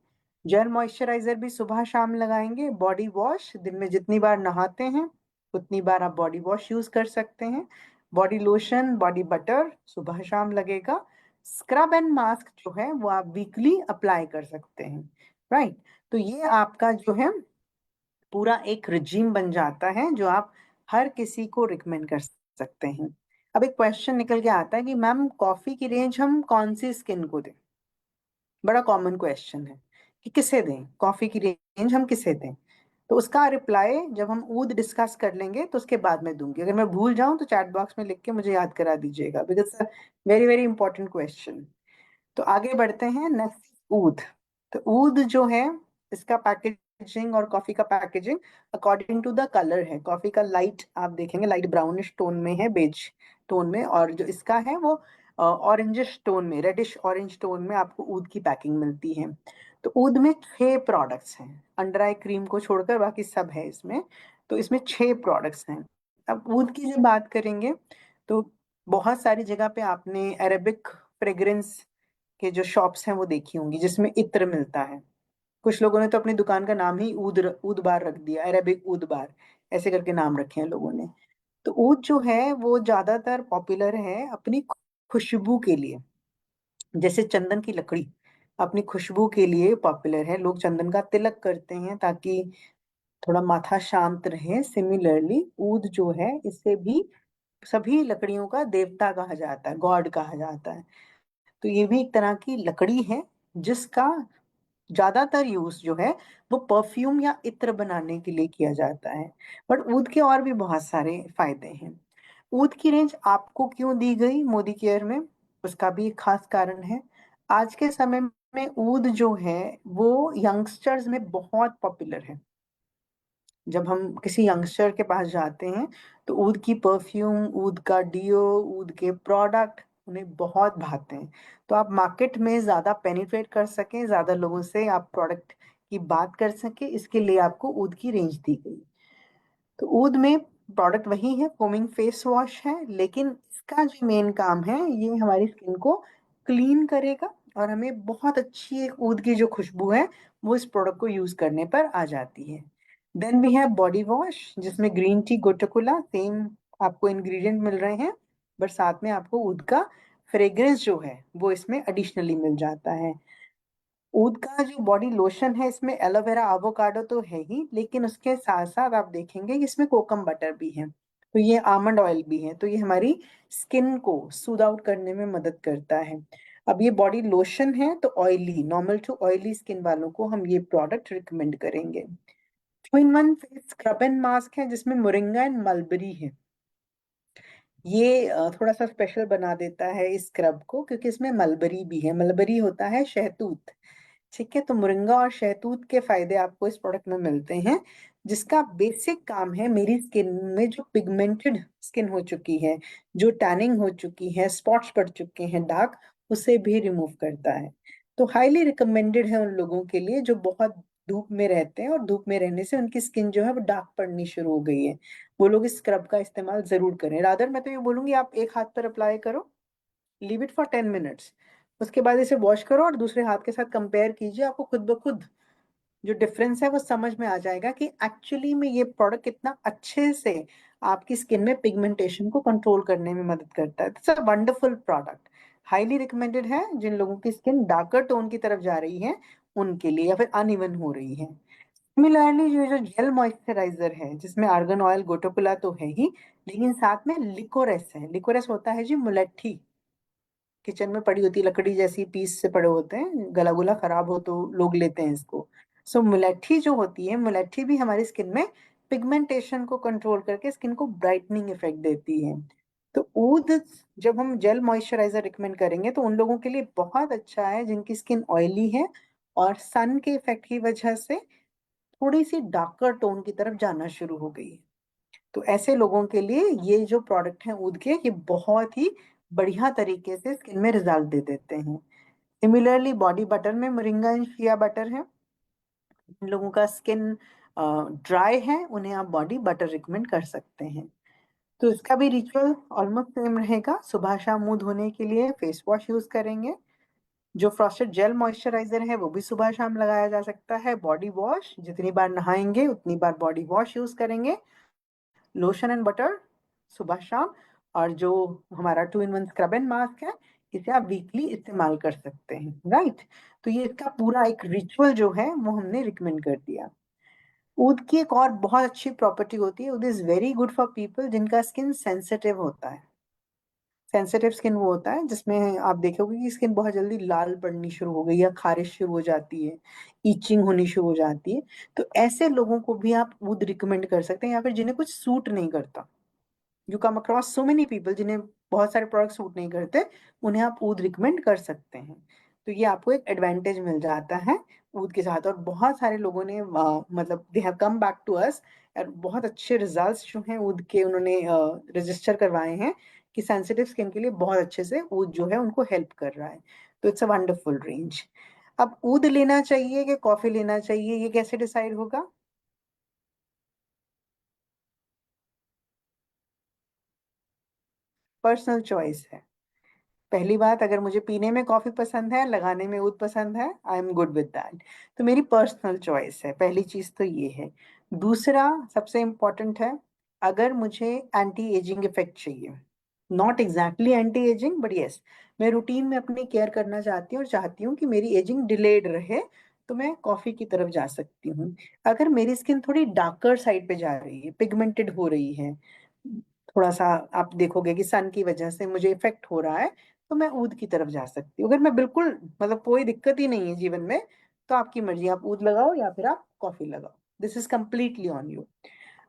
जेल मॉइस्चराइजर भी सुबह शाम लगाएंगे। बॉडी वॉश दिन में जितनी बार नहाते हैं उतनी बार आप बॉडी वॉश यूज कर सकते हैं। बॉडी लोशन बॉडी बटर सुबह शाम लगेगा। स्क्रब एंड मास्क जो है वो आप वीकली अप्लाई कर सकते हैं, राइट। तो ये आपका जो है पूरा एक रिजीम बन जाता है जो आप हर किसी को रिकमेंड कर सकते हैं। अब एक क्वेश्चन निकल के आता है कि मैम कॉफी की रेंज हम कौन सी स्किन को दें? बड़ा कॉमन क्वेश्चन है कि किसे दें, कॉफी की रेंज हम किसे दें। तो उसका रिप्लाई जब हम ऊद डिस्कस कर लेंगे तो उसके बाद में दूंगी। अगर मैं भूल जाऊं तो चैट बॉक्स में लिख के मुझे याद करा दीजिएगा, because very very important question. तो आगे बढ़ते हैं, नेक्स्ट ऊद। तो ऊद जो है इसका पैकेजिंग और कॉफी का packaging according to the colour है। कॉफी का लाइट आप देखेंगे लाइट ब्राउनिश टोन में है, बेज टोन में, और जो इसका है वो ऑरेंजिश टोन में, रेडिश ऑरेंज टोन में आपको ऊद की पैकिंग मिलती है। तो ऊद में 6 प्रोडक्ट्स हैं, अंडर आई क्रीम को छोड़कर बाकी सब है इसमें। तो इसमें 6 प्रोडक्ट्स हैं। अब ऊद की जब बात करेंगे तो बहुत सारी जगह पे आपने अरेबिक फ्रेग्रेंस के जो शॉप्स हैं वो देखी होंगी जिसमें इत्र मिलता है। कुछ लोगों ने तो अपनी दुकान का नाम ही ऊद बार रख दिया, अरेबिक ऊद बार ऐसे करके नाम रखे हैं लोगों ने। तो ऊद जो है वो ज्यादातर पॉपुलर है अपनी खुशबू के लिए। जैसे चंदन की लकड़ी अपनी खुशबू के लिए पॉपुलर है, लोग चंदन का तिलक करते हैं ताकि थोड़ा माथा शांत रहे। सिमिलरली ऊद जो है इसे भी सभी लकड़ियों का देवता कहा जाता है, गॉड कहा जाता है। तो ये भी एक तरह की लकड़ी है जिसका ज्यादातर यूज जो है वो परफ्यूम या इत्र बनाने के लिए किया जाता है। बट ऊद के और भी बहुत सारे फायदे हैं। ऊद की रेंज आपको क्यों दी गई मोदी केयर में, उसका भी एक खास कारण है। आज के समय में ऊद जो है वो यंगस्टर्स में बहुत पॉपुलर है। जब हम किसी यंगस्टर के पास जाते हैं तो ऊद की परफ्यूम, ऊद का डियो, ऊद के प्रोडक्ट उन्हें बहुत भाते हैं। तो आप मार्केट में ज़्यादा पेनिट्रेट कर सकें, ज़्यादा लोगों से आप प्रोडक्ट की बात कर सकें, इसके लिए आपको ऊद की रेंज दी गई। तो ऊद में प्रोडक्ट वही है, फोमिंग फेस वॉश है, लेकिन इसका जो मेन काम है ये हमारी स्किन को क्लीन करेगा और हमें बहुत अच्छी एक ऊद की जो खुशबू है वो इस प्रोडक्ट को यूज करने पर आ जाती है। Then we have body wash जिसमें ग्रीन टी गोटकुला सेम आपको इंग्रेडिएंट मिल रहे हैं, बट साथ में आपको ऊद का फ्रेग्रेंस जो है वो इसमें एडिशनली मिल जाता है। ऊद का जो बॉडी लोशन है इसमें एलोवेरा एवोकाडो तो है ही, लेकिन उसके साथ साथ आप देखेंगे कि इसमें कोकम बटर भी है, तो ये आमंड ऑयल भी है, तो ये हमारी स्किन को सूद आउट करने में मदद करता है। अब ये बॉडी लोशन है तो oily, normal to oily skin वालों को हम ये प्रोडक्ट रिकमेंड करेंगे। 2-in-1 face scrub and mask है जिसमें मोरिंगा एंड मलबरी है। ये थोड़ा सा स्पेशल बना देता है इस स्क्रब को, क्योंकि इसमें मलबरी भी है। मलबरी होता है शहतूत, ठीक है। तो मोरिंगा और शहतूत के फायदे आपको इस प्रोडक्ट में मिलते हैं, जिसका बेसिक काम है मेरी स्किन में जो पिगमेंटेड स्किन हो चुकी है, जो टैनिंग हो चुकी है, स्पॉट्स पड़ चुके हैं, डार्क, उसे भी रिमूव करता है। तो हाईली रिकमेंडेड है उन लोगों के लिए जो बहुत धूप में रहते हैं और धूप में रहने से उनकी स्किन जो है वो डार्क पड़नी शुरू हो गई है। वो लोग इस स्क्रब का इस्तेमाल जरूर करें। रादर मैं तो ये बोलूंगी आप एक हाथ पर अप्लाई करो, लीव इट फॉर 10 मिनट्स, उसके बाद इसे वॉश करो और दूसरे हाथ के साथ कंपेयर कीजिए। आपको खुद ब खुद जो डिफरेंस है वो समझ में आ जाएगा कि एक्चुअली में ये प्रोडक्ट कितना अच्छे से आपकी स्किन में पिगमेंटेशन को कंट्रोल करने में मदद करता है। It's a wonderful product, highly recommended है जिन लोगों की स्किन डार्कर टोन की तरफ जा रही है उनके लिए, या फिर अनइवन हो रही है। सिमिलरली जो जेल मॉइस्चराइजर है जिसमें आर्गन ऑयल, गोटोकोला तो है ही, लेकिन साथ में लिकोरेस है। लिकोरेस होता है जी मुलट्ठी, किचन में पड़ी होती है, लकड़ी जैसी पीस से पड़े होते हैं, गला गुला खराब हो तो लोग लेते हैं इसको। सो मुलट्ठी जो होती है, मुलट्ठी भी हमारी स्किन में पिगमेंटेशन को कंट्रोल करके स्किन को ब्राइटनिंग इफेक्ट देती है। तो ऊद जब हम जेल मॉइस्चराइजर रिकमेंड करेंगे तो उन लोगों के लिए बहुत अच्छा है जिनकी स्किन ऑयली है और सन के इफेक्ट की वजह से थोड़ी सी डार्कर टोन की तरफ जाना शुरू हो गई है। तो ऐसे लोगों के लिए ये जो प्रोडक्ट हैं ऊद के, ये बहुत ही बढ़िया तरीके से स्किन में रिजल्ट दे देते हैं। सिमिलरली बॉडी बटर में मोरिंगा एंड शिया बटर है। जिन लोगों का स्किन ड्राई है उन्हें आप बॉडी बटर रिकमेंड कर सकते हैं। तो इसका भी रिचुअल ऑलमोस्ट सेम रहेगा। सुबह शाम मुंह धोने के लिए फेस वॉश यूज करेंगे। जो फ्रॉस्टेड जेल मॉइस्चराइजर है वो भी सुबह शाम लगाया जा सकता है। बॉडी वॉश जितनी बार नहाएंगे उतनी बार बॉडी वॉश यूज करेंगे। लोशन एंड बटर सुबह शाम। और जो हमारा 2-in-1 स्क्रब एंड मास्क है इसे आप वीकली इस्तेमाल कर सकते हैं, राइट। तो ये इसका पूरा एक रिचुअल जो है वो हमने रिकमेंड कर दिया। ऊद की एक और बहुत अच्छी प्रॉपर्टी होती है, oud is very good for people जिनका स्किन सेंसिटिव होता है। सेंसिटिव स्किन वो होता है जिसमें आप देखोगे कि स्किन बहुत जल्दी लाल पड़नी शुरू हो गई या खारिश शुरू हो जाती है, ईचिंग होनी शुरू हो जाती है। तो ऐसे लोगों को भी आप ऊद रिकमेंड कर सकते हैं, या फिर जिन्हें कुछ सूट नहीं करता। You come across so many people जिन्हें बहुत सारे प्रोडक्ट सूट नहीं करते, उन्हें आप ऊद रिकमेंड कर सकते हैं। तो ये आपको एक एडवांटेज मिल जाता है ऊद के साथ। और बहुत सारे लोगों ने मतलब they have come back to us और बहुत अच्छे रिजल्ट्स जो हैं ऊद के उन्होंने रजिस्टर करवाए हैं कि सेंसिटिव स्किन के लिए बहुत अच्छे से ऊद जो है उनको हेल्प कर रहा है। तो इट्स अ वंडरफुल रेंज। अब ऊद लेना चाहिए कि कॉफी लेना चाहिए, ये कैसे डिसाइड होगा? पर्सनल चॉइस है। पहली बात, अगर मुझे पीने में कॉफी पसंद है, लगाने में ऊद पसंद है, I am good with that. तो मेरी पर्सनल चॉइस है, पहली चीज तो ये है। दूसरा सबसे इम्पोर्टेंट है, अगर मुझे एंटी एजिंग इफेक्ट चाहिए, not exactly anti ageing but yes, मैं रूटीन में अपनी केयर करना चाहती हूँ और चाहती हूँ कि मेरी एजिंग डिलेड रहे, तो मैं कॉफी की तरफ जा सकती हूँ। अगर मेरी स्किन थोड़ी डार्कर साइड पे जा रही है, पिगमेंटेड हो रही है, थोड़ा सा आप देखोगे कि सन की वजह से मुझे इफेक्ट हो रहा है, तो मैं ऊद की तरफ जा सकती हूँ। अगर मैं बिल्कुल मतलब कोई दिक्कत ही नहीं है जीवन में, तो आपकी मर्जी, आप ऊद लगाओ या फिर आप कॉफी लगाओ, this is completely on you.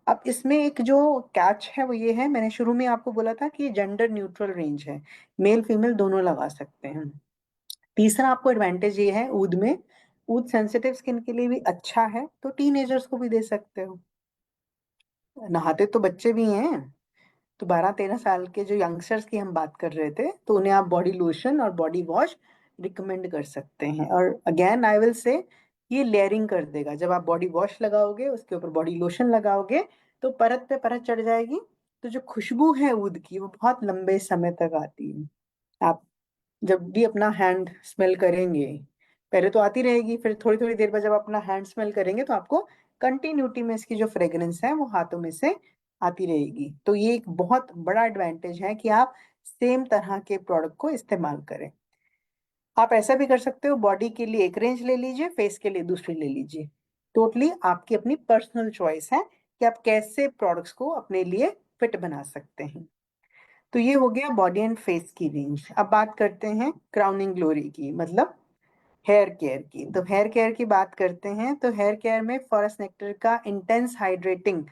अब इसमें एक जो कैच है वो ये है, मैंने शुरू में आपको बोला था कि जेंडर न्यूट्रल रेंज है, मेल फीमेल दोनों लगा सकते हैं। तीसरा आपको एडवांटेज ये है ऊद में, ऊद सेंसिटिव स्किन के लिए भी अच्छा है, तो टीनेजर्स को भी दे सकते हो। नहाते तो बच्चे भी हैं, तो 12-13 साल के जो यंगस्टर्स की हम बात कर रहे थे, तो उन्हें आप बॉडी लोशन और बॉडी वॉश रिकमेंड कर सकते हैं। और अगेन आई विल से, ये लेयरिंग कर देगा। जब आप बॉडी वॉश लगाओगे उसके ऊपर बॉडी लोशन लगाओगे तो परत पे परत चढ़ जाएगी। तो जो खुशबू है ऊद की वो बहुत लंबे समय तक आती है। आप जब भी अपना हैंड स्मेल करेंगे, पहले तो आती रहेगी, फिर थोड़ी थोड़ी देर बाद जब अपना हैंड स्मेल करेंगे तो आपको कंटिन्यूटी में इसकी जो फ्रेग्रेंस है वो हाथों में से आती रहेगी। तो ये एक बहुत बड़ा एडवांटेज है कि आप सेम तरह के प्रोडक्ट को इस्तेमाल करें। आप ऐसा भी कर सकते हो, बॉडी के लिए एक रेंज ले लीजिए, फेस के लिए दूसरी ले लीजिए। टोटली आपकी अपनी पर्सनल चॉइस है कि आप कैसे प्रोडक्ट्स को अपने लिए फिट बना सकते हैं। तो ये हो गया बॉडी एंड फेस की रेंज। अब बात करते हैं क्राउनिंग ग्लोरी की, मतलब हेयर केयर की। तो हेयर केयर की बात करते हैं तो हेयर केयर में फॉरेस्ट नेक्टर का इंटेंस हाइड्रेटिंग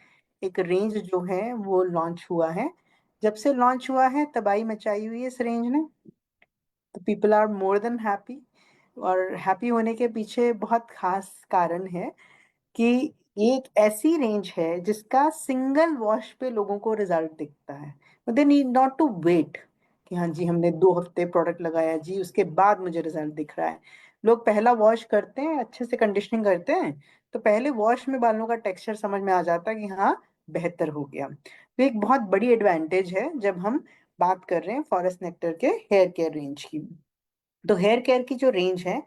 एक रेंज जो है वो लॉन्च हुआ है। जब से लॉन्च हुआ है तबाही मचाई हुई है इस रेंज ने। तो people are more than happy, और हैप्पी होने के पीछे बहुत खास कारण है कि एक ऐसी रेंज है जिसका सिंगल वॉश पे लोगों को रिजल्ट दिखता है। They need not to wait कि हाँ जी हमने 2 हफ्ते प्रोडक्ट लगाया जी उसके बाद मुझे रिजल्ट दिख रहा है। लोग पहला वॉश करते हैं, अच्छे से कंडीशनिंग करते हैं, तो पहले वॉश में बालों का टेक्सचर समझ में आ जाता है कि हाँ बेहतर हो गया। तो एक बहुत बड़ी एडवांटेज है जब हम बात कर रहे हैं फॉरेस्ट नेक्टर के हेयर केयर रेंज की। तो हेयर केयर की जो रेंज है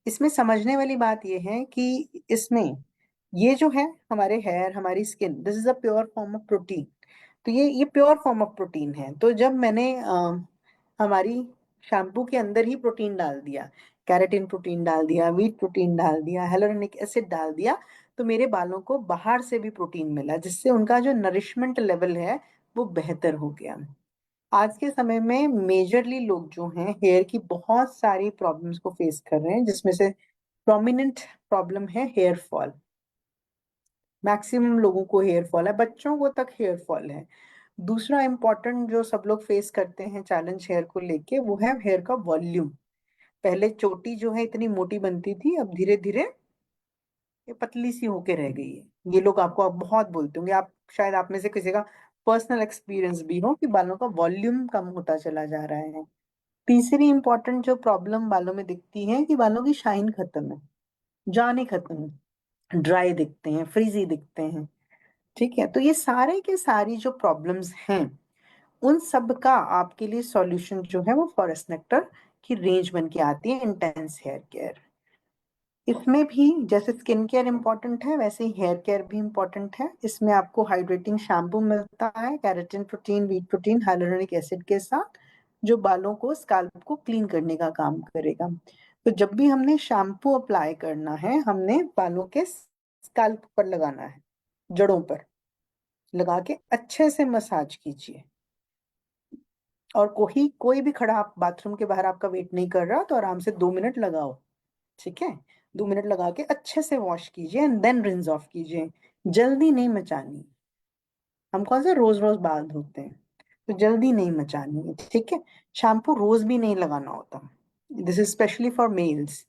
इसमें समझने वाली बात यह है कि इसमें ये जो है हमारे हेयर, हमारी skin, this is a pure form of protein. तो ये प्योर फॉर्म ऑफ प्रोटीन है। तो जब मैंने हमारी शैम्पू के अंदर ही प्रोटीन डाल दिया, कैरेटिन प्रोटीन डाल दिया, व्हीट प्रोटीन डाल दिया, हेलोरोनिक एसिड डाल दिया, तो मेरे बालों को बाहर से भी प्रोटीन मिला जिससे उनका जो नरिशमेंट लेवल है वो बेहतर हो गया। आज के समय में मेजरली लोग जो हैं हेयर की बहुत सारी प्रॉब्लम्स को फेस कर रहे हैं, जिसमें से प्रोमिनेंट प्रॉब्लम है हेयर फॉल। मैक्सिमम लोगों को हेयर फॉल है, बच्चों को तक हेयर फॉल है। दूसरा इम्पोर्टेंट जो सब लोग फेस करते हैं चैलेंज हेयर को लेके वो है हेयर का वॉल्यूम। पहले चोटी जो है इतनी मोटी बनती थी, अब धीरे धीरे ये पतली सी होके रह गई है। ये लोग आपको अब बहुत बोलते होंगे, आप शायद आप में से किसी का पर्सनल एक्सपीरियंस भी हो कि बालों का वॉल्यूम कम होता चला जा रहा है। तीसरी इंपॉर्टेंट जो प्रॉब्लम बालों में दिखती है कि बालों की शाइन खत्म है, जाने खत्म है, ड्राई दिखते हैं, फ्रीजी दिखते हैं। ठीक है, तो ये सारे के सारी जो प्रॉब्लम्स हैं उन सब का आपके लिए सॉल्यूशन जो है वो फॉरेस्ट नेक्टर की रेंज बन के आती है, इंटेंस हेयर केयर। इसमें भी जैसे स्किन केयर इंपॉर्टेंट है वैसे ही हेयर केयर भी इंपॉर्टेंट है। इसमें आपको हाइड्रेटिंग शैम्पू मिलता है keratin protein, wheat protein, hyaluronic acid के साथ, जो बालों को, स्काल्प को क्लीन करने का काम करेगा। तो जब भी हमने शैम्पू अप्लाई करना है हमने बालों के स्काल्प पर लगाना है, जड़ों पर लगा के अच्छे से मसाज कीजिए। और कोई भी खड़ा आप बाथरूम के बाहर आपका वेट नहीं कर रहा तो आराम से 2 मिनट लगाओ। ठीक है, 2 मिनट लगा के अच्छे से वॉश कीजिए एंड देन रिंस ऑफ कीजिए। जल्दी नहीं मचानी। हम कौन सा रोज रोज बाल धोते हैं, तो जल्दी नहीं मचानी है। ठीक है, शैम्पू रोज भी नहीं लगाना होता। This is specially for mails.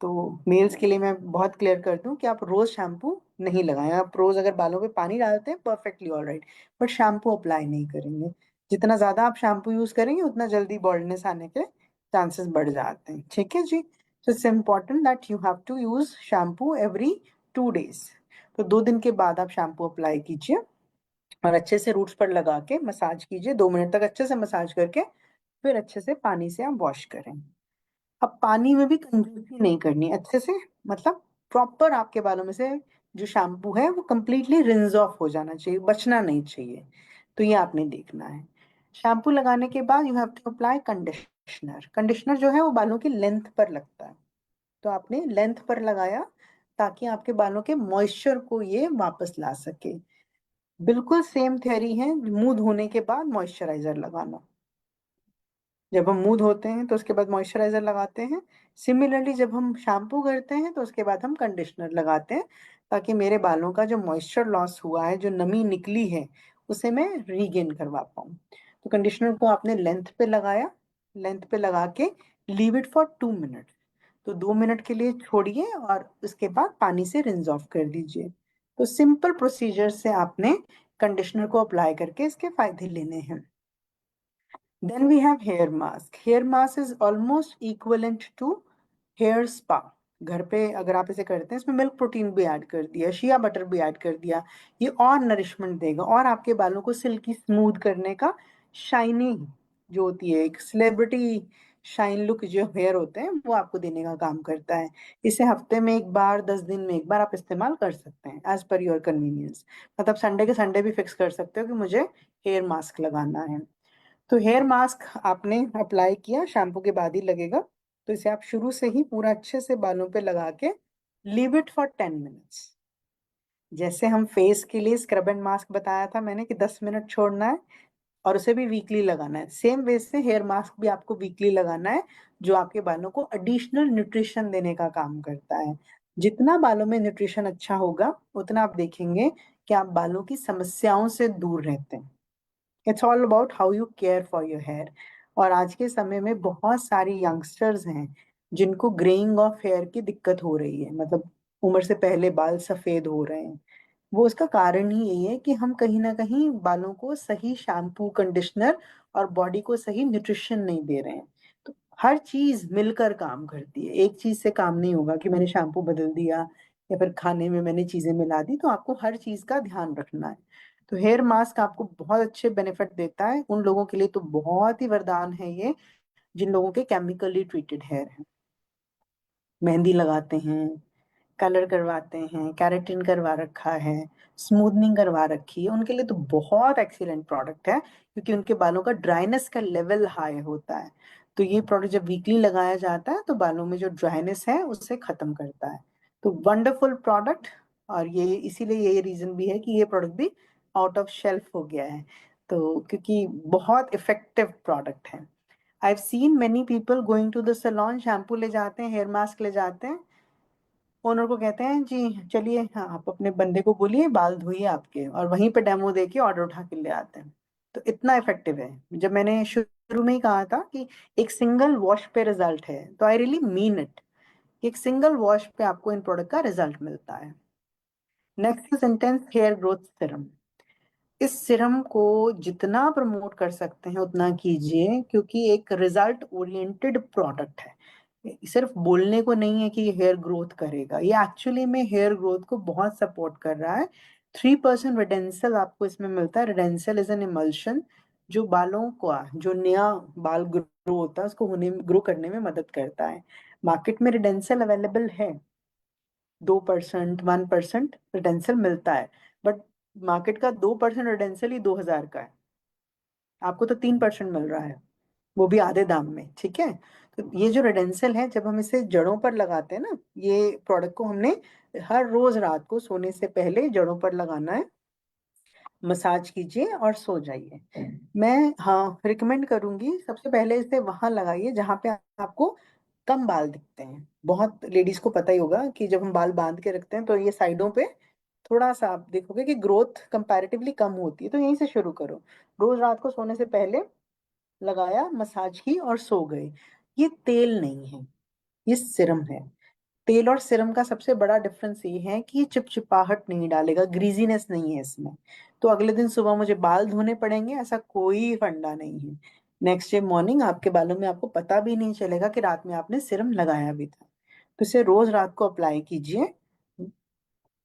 तो मेल्स के लिए मैं बहुत क्लियर कर दूं कि आप रोज शैम्पू नहीं लगाएं। आप रोज अगर बालों पे पानी डालते हैं perfectly all right, but shampoo apply नहीं करेंगे। जितना ज्यादा आप शैम्पू यूज करेंगे उतना जल्दी बॉल्डनेस आने के चांसेस बढ़ जाते हैं। ठीक है जी, तो it's important that you have to use shampoo every 2 days. तो 2 दिन के बाद आप शैम्पू अप्लाई कीजिए और अच्छे से रूट्स पर लगा के मसाज कीजिए, 2 मिनट तक अच्छे से मसाज करके फिर अच्छे से पानी से आप वॉश करें। अब पानी में भी कंजूसी नहीं करनी, अच्छे से, मतलब प्रॉपर आपके बालों में से जो शैम्पू है वो कंप्लीटली रिंज ऑफ हो जाना चाहिए, बचना नहीं चाहिए। तो ये आपने देखना है। शैम्पू लगाने के बाद you have to apply conditioner. Conditioner जो है वो बालों की लेंथ पर लगता है, तो आपने लेंथ पर लगाया ताकि आपके बालों के मॉइस्चर को ये वापस ला सके। बिल्कुल सेम थ्योरी है मुंह धोने के बाद मॉइस्चराइजर लगाना। जब हम मुंह धोते हैं तो उसके बाद मॉइस्चराइजर लगाते हैं, सिमिलरली जब हम शैम्पू करते हैं तो उसके बाद हम कंडीशनर लगाते हैं, ताकि मेरे बालों का जो मॉइस्चर लॉस हुआ है, जो नमी निकली है, उसे मैं रीगेन करवा पाऊँ। तो कंडीशनर को आपने लेंथ पे लगाया, लेंथ पे लगा के लीव इट फॉर 2 मिनट। तो 2 मिनट के लिए छोड़िए और उसके बाद पानी से रिंस ऑफ कर दीजिए। तो सिंपल प्रोसीजर से आपने कंडीशनर को अप्लाई करके इसके फायदे लेने हैं। Then we have hair mask. Hair mask is almost equivalent to hair spa. घर पे अगर आप इसे करते हैं इसमें मिल्क प्रोटीन भी ऐड कर दिया, शिया बटर भी ऐड कर दिया, ये और नरिशमेंट देगा और आपके बालों को सिल्की स्मूथ करने का, शाइनिंग जो होती है, एक सेलिब्रिटी शाइन लुक जो हेयर होते हैं वो आपको देने का काम करता है। इसे हफ्ते में एक बार, 10 दिन में एक बार आप इस्तेमाल कर सकते हैं एज पर योर कन्वीनियंस। मतलब संडे के संडे भी फिक्स कर सकते हो कि मुझे हेयर मास्क लगाना है। तो हेयर मास्क आपने अप्लाई किया, शैम्पू के बाद ही लगेगा, तो इसे आप शुरू से ही पूरा अच्छे से बालों पे लगा के लीव इट फॉर 10 मिनट्स। जैसे हम फेस के लिए स्क्रब एंड मास्क बताया था मैंने कि 10 मिनट छोड़ना है, और उसे भी वीकली लगाना है। सेम वे से हेयर मास्क भी आपको वीकली लगाना है, जो आपके बालों को एडिशनल न्यूट्रिशन देने का काम करता है। जितना बालों में न्यूट्रिशन अच्छा होगा, उतना आप देखेंगे कि आप बालों की समस्याओं से दूर रहते हैं। It's all about how you care for your hair. और आज के समय में बहुत सारी यंगस्टर्स हैं जिनको ग्रेइंग ऑफ हेयर की दिक्कत हो रही है, मतलब उम्र से पहले बाल सफेद हो रहे हैं। वो उसका कारण ही यही है कि हम कहीं ना कहीं बालों को सही शैम्पू, कंडीशनर और बॉडी को सही न्यूट्रिशन नहीं दे रहे हैं। तो हर चीज मिलकर काम करती है, एक चीज से काम नहीं होगा कि मैंने शैम्पू बदल दिया या फिर खाने में मैंने चीजें मिला दी। तो आपको हर चीज का ध्यान रखना है। तो हेयर मास्क आपको बहुत अच्छे बेनिफिट देता है। उन लोगों के लिए तो बहुत ही वरदान है ये, जिन लोगों के केमिकली ट्रीटेड हेयर है, मेहंदी लगाते हैं, कलर करवाते हैं, कैरेटिन करवा रखा है, स्मूथनिंग करवा रखी है, उनके लिए तो बहुत एक्सीलेंट प्रोडक्ट है, क्योंकि उनके बालों का ड्राइनेस का लेवल हाई होता है। तो ये प्रोडक्ट जब वीकली लगाया जाता है तो बालों में जो ड्राइनेस है उससे खत्म करता है। तो वंडरफुल प्रोडक्ट। और ये इसीलिए ये रीजन भी है कि ये प्रोडक्ट भी आउट ऑफ शेल्फ हो गया है, तो क्योंकि बहुत इफेक्टिव प्रोडक्ट है। I have seen many people going to the salon, shampoo ले जाते हैं, हेयर मास्क ले जाते हैं, ओनर को कहते हैं जी चलिए, हाँ आप अपने बंदे को बोलिए बाल धोइए आपके, और वहीं पे डेमो दे के ऑर्डर उठा के ले आते हैं। तो इतना इफेक्टिव है। जब मैंने शुरू में ही कहा था कि एक सिंगल वॉश पे रिजल्ट है, तो आई रियली मीन इट। एक सिंगल वॉश पे आपको इन प्रोडक्ट का रिजल्ट मिलता है। Next is intense hair growth serum. इस सिरम को जितना प्रमोट कर सकते हैं उतना कीजिए, क्योंकि एक रिजल्ट ओरिएंटेड प्रोडक्ट है। सिर्फ बोलने को नहीं है कि ये हेयर ग्रोथ करेगा, ये एक्चुअली में हेयर ग्रोथ को बहुत सपोर्ट कर रहा है। 3% रिडेंसल आपको इसमें मिलता है। रिडेंसल इज एन इमल्शन जो बालों का जो नया बाल ग्रो होता है उसको होने ग्रो करने में मदद करता है। मार्केट में रिडेंसल अवेलेबल है, 2%, 1% रिडेंसल मिलता है, बट मार्केट का 2% रिडेंसल ही 2000 का है। आपको तो 3% मिल रहा है, वो भी आधे दाम में। ठीक है। तो ये जो रेडेंसल है, जब हम इसे जड़ों पर लगाते हैं ना, ये प्रोडक्ट को हमने हर रोज रात को सोने से पहले जड़ों पर लगाना है। मसाज कीजिए और सो जाइए। मैं हाँ रिकमेंड करूंगी, सबसे पहले इसे वहां लगाइए जहां पे आपको कम बाल दिखते हैं। बहुत लेडीज को पता ही होगा कि जब हम बाल बांध के रखते हैं तो ये साइडों पे थोड़ा सा आप देखोगे कि ग्रोथ कंपैरेटिवली कम होती है। तो यहीं से शुरू करो, रोज रात को सोने से पहले लगाया, मसाज की और सो गए। ये तेल नहीं है, ये सिरम है। तेल और सिरम का सबसे बड़ा डिफरेंस ये है कि ये चिपचिपाहट नहीं डालेगा, ग्रीजीनेस नहीं है इसमें। तो अगले दिन सुबह मुझे बाल धोने पड़ेंगे ऐसा कोई फंडा नहीं है। नेक्स्ट डे मॉर्निंग आपके बालों में आपको पता भी नहीं चलेगा कि रात में आपने सिरम लगाया भी था। तो इसे रोज रात को अप्लाई कीजिए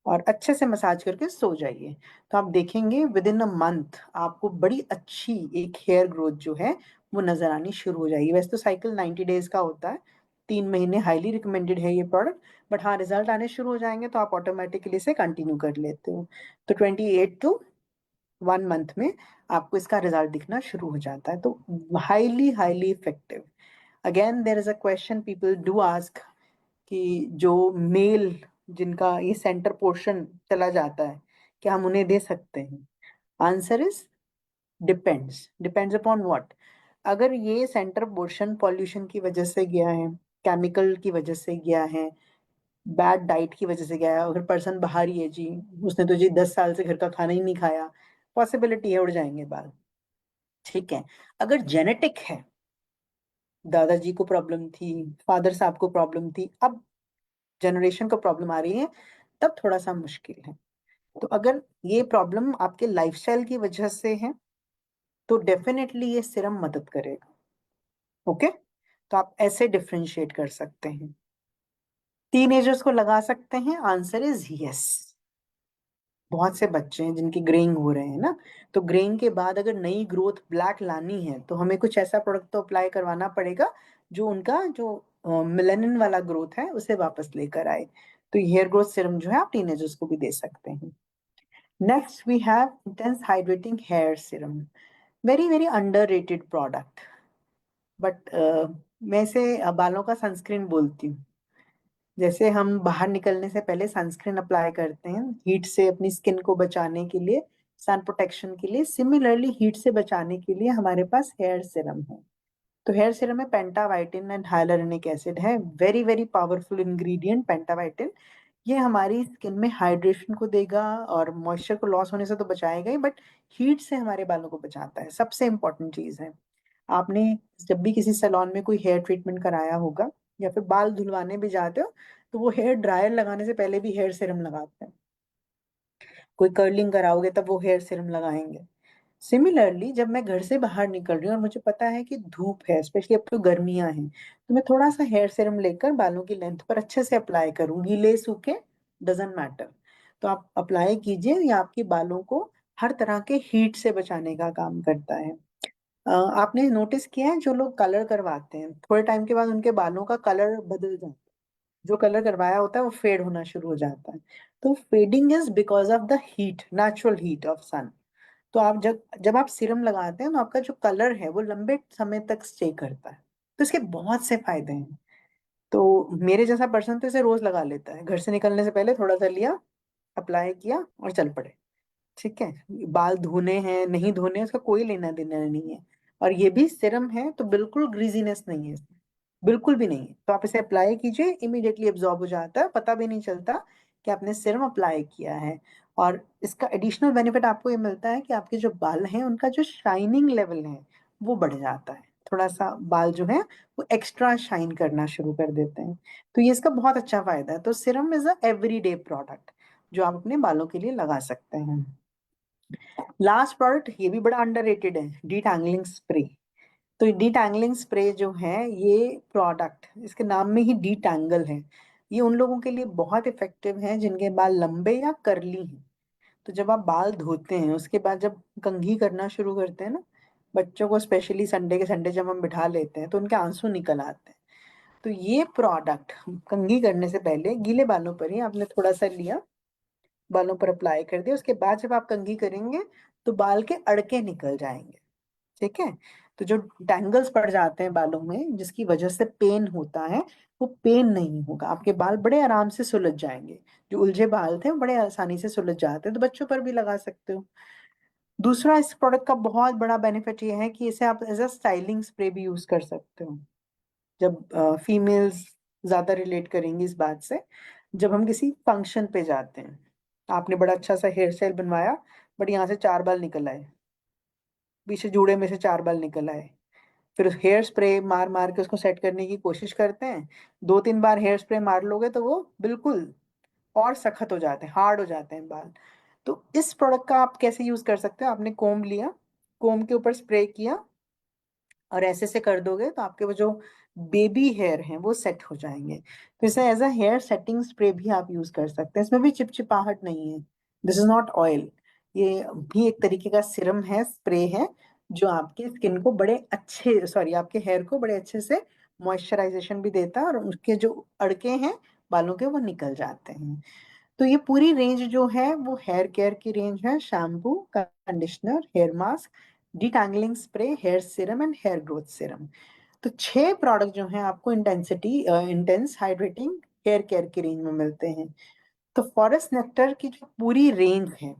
और अच्छे से मसाज करके सो जाइए। तो आप देखेंगे विद इन अ मंथ आपको बड़ी अच्छी एक हेयर ग्रोथ जो है वो नजर आनी शुरू हो जाएगी। वैसे तो साइकिल 90 डेज का होता है, 3 महीने हाईली रिकमेंडेड है ये प्रोडक्ट, बट हाँ रिजल्ट आने शुरू हो जाएंगे तो आप ऑटोमेटिकली इसे कंटिन्यू कर लेते हो। तो 28 to 1 मंथ में आपको इसका रिजल्ट दिखना शुरू हो जाता है। तो highly highly effective. Again there is a question people do ask कि जो मेल जिनका ये सेंटर पोर्शन चला जाता है, क्या हम उन्हें दे सकते हैं? Answer is depends upon what. अगर ये सेंटर पोर्शन पॉल्यूशन की वजह से गया है, केमिकल की वजह से गया है, बैड डाइट की वजह से गया है, अगर पर्सन बाहर ही है जी, उसने तो जी 10 साल से घर का खाना ही नहीं खाया, पॉसिबिलिटी है उड़ जाएंगे बाल। ठीक है। अगर जेनेटिक है, दादाजी को प्रॉब्लम थी, फादर साहब को प्रॉब्लम थी, अब जनरेशन को प्रॉब्लम आ रही है, तब थोड़ा सा मुश्किल है। तो अगर ये प्रॉब्लम आपके लाइफस्टाइल की वजह से है तो डेफिनेटली ये सिरम मदद करेगा। ओके। तो आप ऐसे डिफरेंशिएट कर सकते हैं। टीनेजर्स को लगा सकते हैं? Answer is yes. बहुत से बच्चे हैं जिनकी ग्रेइंग हो रहे हैं ना, तो ग्रेइंग के बाद अगर नई ग्रोथ ब्लैक लानी है तो हमें कुछ ऐसा प्रोडक्ट तो अप्लाई करवाना पड़ेगा जो उनका जो मिलेनिन वाला ग्रोथ है उसे वापस लेकर आए। तो हेयर ग्रोथ सिरम जो है आप टीनेजर्स को भी दे सकते हैं। Next we have intense hydrating hair serum. Very very underrated product, but मैं इसे बालों का सनस्क्रीन बोलती हूँ। जैसे हम बाहर निकलने से पहले सनस्क्रीन अप्लाई करते हैं हीट से अपनी स्किन को बचाने के लिए, सन प्रोटेक्शन के लिए। सिमिलरली हीट से बचाने के लिए हमारे पास हेयर सीरम है। तो हेयर सीरम में पेंटावाइटिन एंड हाइलुरोनिक एसिड है, वेरी वेरी पावरफुल इंग्रेडिएंट पेंटावाइटिन। ये हमारी स्किन में हाइड्रेशन को देगा और मॉइस्चर को लॉस होने से तो बचाएगा ही, बट हीट से हमारे बालों को बचाता है, सबसे इंपॉर्टेंट चीज है। आपने जब भी किसी सैलून में कोई हेयर ट्रीटमेंट कराया होगा या फिर बाल धुलवाने भी जाते हो, तो वो हेयर ड्रायर लगाने से पहले भी हेयर सीरम लगाते हैं। कोई कर्लिंग कराओगे तब वो हेयर सीरम लगाएंगे। सिमिलरली जब मैं घर से बाहर निकल रही हूँ और मुझे पता है कि धूप है, स्पेशली अब तो गर्मियां हैं, तो मैं थोड़ा सा हेयर सीरम लेकर बालों की लेंथ पर अच्छे से अप्लाई करूँ, गीले सूखे डजेंट मैटर। तो आप अप्लाई कीजिए, ये आपके बालों को हर तरह के हीट से बचाने का काम करता है। आपने नोटिस किया है जो लोग कलर करवाते हैं, थोड़े टाइम के बाद उनके बालों का कलर बदल जाता है, जो कलर करवाया होता है वो फेड होना शुरू हो जाता है। तो fading is because of the heat, natural heat of sun. तो आप जब जब आप सीरम लगाते हैं तो आपका जो कलर है वो लंबे समय तक स्टे करता है। तो इसके बहुत से फायदे हैं। तो मेरे जैसा पर्सन तो इसे रोज लगा लेता है, घर से निकलने से पहले थोड़ा सा लिया, अप्लाई किया और चल पड़े। ठीक है, बाल धोने हैं नहीं धोने उसका कोई लेना देना नहीं है। और ये भी सिरम है तो बिल्कुल ग्रीजीनेस नहीं है इसमें, बिल्कुल भी नहीं है। तो आप इसे अप्लाई कीजिए, इमीडिएटली एब्जॉर्ब हो जाता है, पता भी नहीं चलता कि आपने सिरम अप्लाई किया है। और इसका एडिशनल बेनिफिट आपको ये मिलता है कि आपके जो बाल हैं उनका जो शाइनिंग लेवल है वो बढ़ जाता है, थोड़ा सा बाल जो है वो एक्स्ट्रा शाइन करना शुरू कर देते हैं। तो ये इसका बहुत अच्छा फायदा है। तो serum is a everyday product जो आप अपने बालों के लिए लगा सकते हैं। लास्ट प्रोडक्ट ये भी बड़ा अंडररेटेड है, डीटैंगलिंग स्प्रे। तो डीटैंगलिंग स्प्रे जो है ये प्रोडक्ट, इसके नाम में ही डीटैंगल है, ये उन लोगों के लिए बहुत इफेक्टिव है जिनके बाल लंबे या करली हैं। तो जब आप बाल धोते हैं उसके बाद जब कंघी करना शुरू करते हैं ना, बच्चों को स्पेशली संडे के संडे जब हम बिठा लेते हैं तो उनके आंसू निकल आते हैं। तो ये प्रोडक्ट कंघी करने से पहले गीले बालों पर ही आपने थोड़ा सा लिया, बालों पर अप्लाई कर दिया, उसके बाद जब आप कंघी करेंगे तो बाल के अड़के निकल जाएंगे। ठीक है, तो जो टैंगल्स पड़ जाते हैं बालों में जिसकी वजह से पेन होता है, वो पेन नहीं होगा, आपके बाल बड़े आराम से सुलझ जाएंगे। जो उलझे बाल थे वो बड़े आसानी से सुलझ जाते हैं। तो बच्चों पर भी लगा सकते हो। दूसरा इस प्रोडक्ट का बहुत बड़ा बेनिफिट ये है कि इसे आप एज अ स्टाइलिंग स्प्रे भी यूज कर सकते हो। जब फीमेल्स ज्यादा रिलेट करेंगी इस बात से, जब हम किसी फंक्शन पे जाते हैं, आपने बड़ा अच्छा सा हेयर स्टाइल बनवाया बट यहाँ से 4 बाल निकल आए, पीछे जूड़े में से 4 बाल निकल आए, फिर हेयर स्प्रे मार मार के उसको सेट करने की कोशिश करते हैं। 2-3 बार हेयर स्प्रे मार लोगे तो वो बिल्कुल और सख्त हो जाते हैं, हार्ड हो जाते हैं बाल। तो इस प्रोडक्ट का आप कैसे यूज कर सकते हो, आपने कोम लिया, कोम के ऊपर स्प्रे किया और ऐसे से कर दोगे तो आपके वो जो बेबी हेयर हैं वो सेट हो जाएंगे। तो इसे as a hair setting spray भी आप यूज कर सकते हैं, इसमें भी चिपचिपाहट नहीं है। दिस इज नॉट ऑयल, ये भी एक तरीके का सिरम है, स्प्रे है, जो आपके स्किन को बड़े अच्छे, सॉरी आपके हेयर को बड़े अच्छे से मॉइस्चराइजेशन भी देता है और उसके जो अड़के हैं बालों के वो निकल जाते हैं। तो ये पूरी रेंज जो है वो हेयर केयर की रेंज है, shampoo, conditioner, hair mask, detangling spray, hair serum and hair growth serum. तो 6 प्रोडक्ट जो हैं आपको इंटेंस हाइड्रेटिंग हेयर केयर की रेंज में मिलते हैं। तो फॉरेस्ट नेक्टर की जो पूरी रेंज है,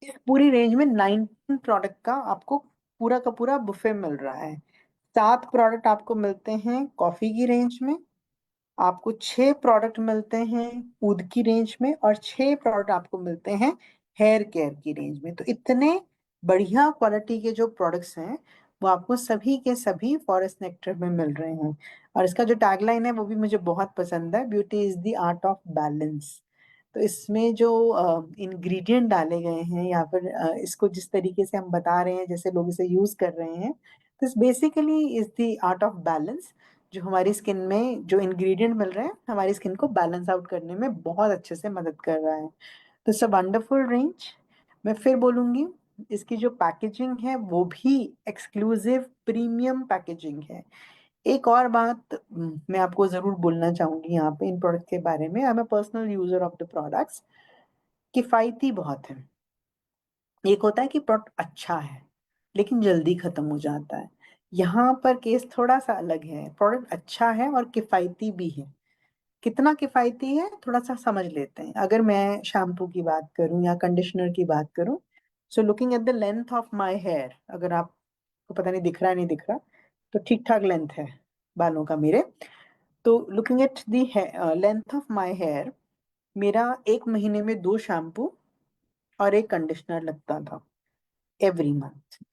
इस पूरी रेंज में 19 प्रोडक्ट का आपको पूरा का पूरा बुफे मिल रहा है। 7 प्रोडक्ट आपको मिलते हैं कॉफी की रेंज में, आपको 6 प्रोडक्ट मिलते हैं ऊद की रेंज में, और 6 प्रोडक्ट आपको मिलते हैं हेयर केयर की रेंज में। तो इतने बढ़िया क्वालिटी के जो प्रोडक्ट्स हैं वो आपको सभी के सभी फॉरेस्ट नेक्टर में मिल रहे हैं। और इसका जो टैगलाइन है वो भी मुझे बहुत पसंद है, beauty is the art of balance. तो इसमें जो इंग्रेडिएंट डाले गए हैं या फिर इसको जिस तरीके से हम बता रहे हैं, जैसे लोग इसे यूज कर रहे हैं, तो इस basically is the art of balance. जो हमारी स्किन में जो इंग्रेडिएंट मिल रहे हैं हमारी स्किन को बैलेंस आउट करने में बहुत अच्छे से मदद कर रहा है। तो इट्स अ वंडरफुल रेंज। मैं फिर बोलूंगी, इसकी जो पैकेजिंग है वो भी एक्सक्लूसिव प्रीमियम पैकेजिंग है। एक और बात मैं आपको जरूर बोलना चाहूंगी यहाँ पे इन प्रोडक्ट के बारे में, I am a personal user of the products. किफायती बहुत है। एक होता है कि प्रोडक्ट अच्छा है लेकिन जल्दी खत्म हो जाता है, यहाँ पर केस थोड़ा सा अलग है, प्रोडक्ट अच्छा है और किफायती भी है। कितना किफायती है थोड़ा सा समझ लेते हैं। अगर मैं शैम्पू की बात करूं या कंडीशनर की बात करूं, so looking at the length of my hair, अगर आपको पता नहीं दिख रहा है नहीं दिख रहा, तो ठीक ठाक लेंथ है बालों का मेरे। तो looking at the length of my hair, मेरा एक महीने में 2 शैम्पू और 1 कंडीशनर लगता था एवरी मंथ।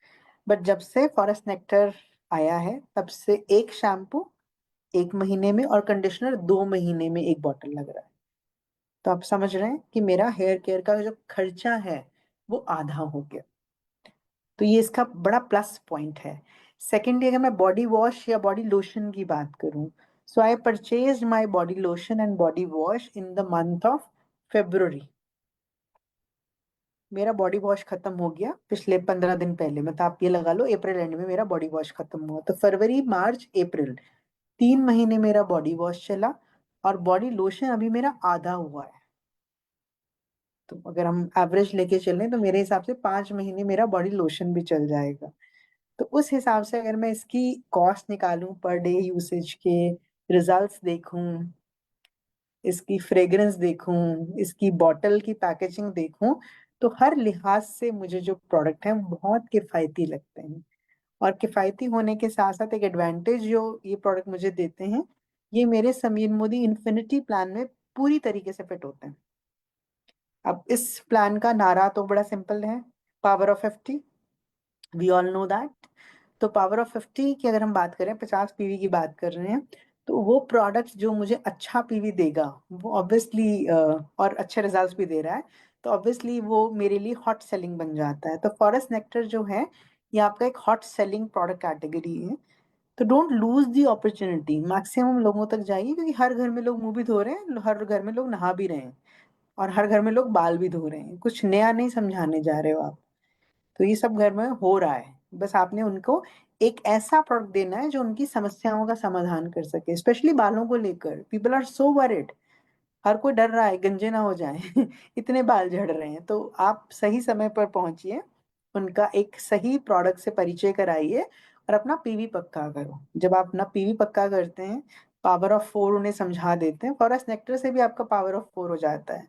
बट जब से फॉरेस्ट नेक्टर आया है तब से 1 शैम्पू 1 महीने में और कंडीशनर 2 महीने में 1 बॉटल लग रहा है। तो आप समझ रहे हैं कि मेरा हेयर केयर का जो खर्चा है वो आधा हो गया। तो ये इसका बड़ा प्लस पॉइंट है। सेकेंडली, अगर मैं बॉडी वॉश या बॉडी लोशन की बात करूं, so I purchase my body lotion and body wash in the month of February. मेरा बॉडी वॉश खत्म हो गया पिछले 15 दिन पहले, मतलब आप ये लगा लो अप्रैल एंड में मेरा बॉडी वॉश खत्म हुआ। तो फरवरी मार्च अप्रैल 3 महीने मेरा बॉडी वॉश चला और बॉडी लोशन अभी मेरा आधा हुआ है। तो अगर हम एवरेज लेके चलें तो मेरे हिसाब से 5 महीने मेरा बॉडी लोशन भी चल जाएगा। तो उस हिसाब से अगर मैं इसकी कॉस्ट निकालूं पर डे यूसेज के, रिजल्ट्स देखूं, इसकी फ्रेग्रेंस देखूं, इसकी बॉटल की पैकेजिंग देखूं, तो हर लिहाज से मुझे जो प्रोडक्ट है बहुत किफ़ायती लगते हैं। और किफ़ायती होने के साथ साथ एक एडवांटेज जो ये प्रोडक्ट मुझे देते हैं, ये मेरे समीर मोदी इन्फिनिटी प्लान में पूरी तरीके से फिट होते हैं। अब इस प्लान का नारा तो बड़ा सिंपल है, power of 50, we all know that. तो पावर ऑफ 50 की अगर हम बात करें, 50 पीवी की बात कर रहे हैं, तो वो प्रोडक्ट जो मुझे अच्छा पीवी देगा वो ऑब्वियसली और अच्छे रिजल्ट्स भी दे रहा है, तो ऑब्वियसली वो मेरे लिए हॉट सेलिंग बन जाता है। तो फॉरेस्ट नेक्टर जो है ये आपका एक हॉट सेलिंग प्रोडक्ट कैटेगरी है। तो don't lose the opportunity, maximum लोगों तक जाइए, क्योंकि हर घर में लोग मुंह भी धो रहे हैं, हर घर में लोग नहा भी रहे हैं और हर घर में लोग बाल भी धो रहे हैं। कुछ नया नहीं समझाने जा रहे हो आप, तो ये सब घर में हो रहा है। बस आपने उनको एक ऐसा प्रोडक्ट देना है जो उनकी समस्याओं का समाधान कर सके, स्पेशली बालों को लेकर। पीपल आर सो वरिड, हर कोई डर रहा है गंजे ना हो जाए इतने बाल झड़ रहे हैं। तो आप सही समय पर पहुंचिए, उनका एक सही प्रोडक्ट से परिचय कराइए और अपना पीवी पक्का करो। जब आप अपना पीवी पक्का करते हैं, पावर ऑफ 4 उन्हें समझा देते हैं, फॉरेस्ट नेक्टर से भी आपका पावर ऑफ 4 हो जाता है।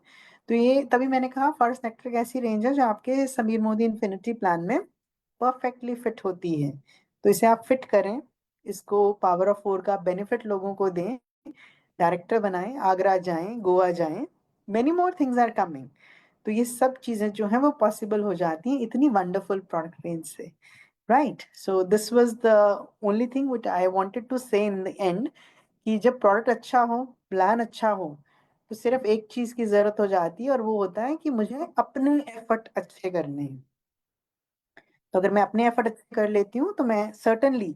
तो ये तभी मैंने कहा फॉरेस्ट नेक्टर एक ऐसी रेंज है जो आपके समीर मोदी इन्फिनिटी प्लान में परफेक्टली फिट होती है। तो इसे आप फिट करें, इसको पावर ऑफ 4 का बेनिफिट लोगों को दें, डायरेक्टर बनाएं, आगरा जाएं, गोवा जाएं, many more things are coming. तो ये सब चीजें जो हैं वो पॉसिबल हो जाती हैं इतनी वंडरफुल प्रोडक्ट रेंज से, right. So this was the only thing which I wanted to say in the end, कि जब प्रोडक्ट अच्छा हो, प्लान अच्छा हो, तो सिर्फ एक चीज की जरूरत हो जाती है और वो होता है कि मुझे अपने एफर्ट अच्छे करने हैं। तो अगर मैं अपने एफर्ट अच्छे कर लेती हूँ तो मैं सर्टनली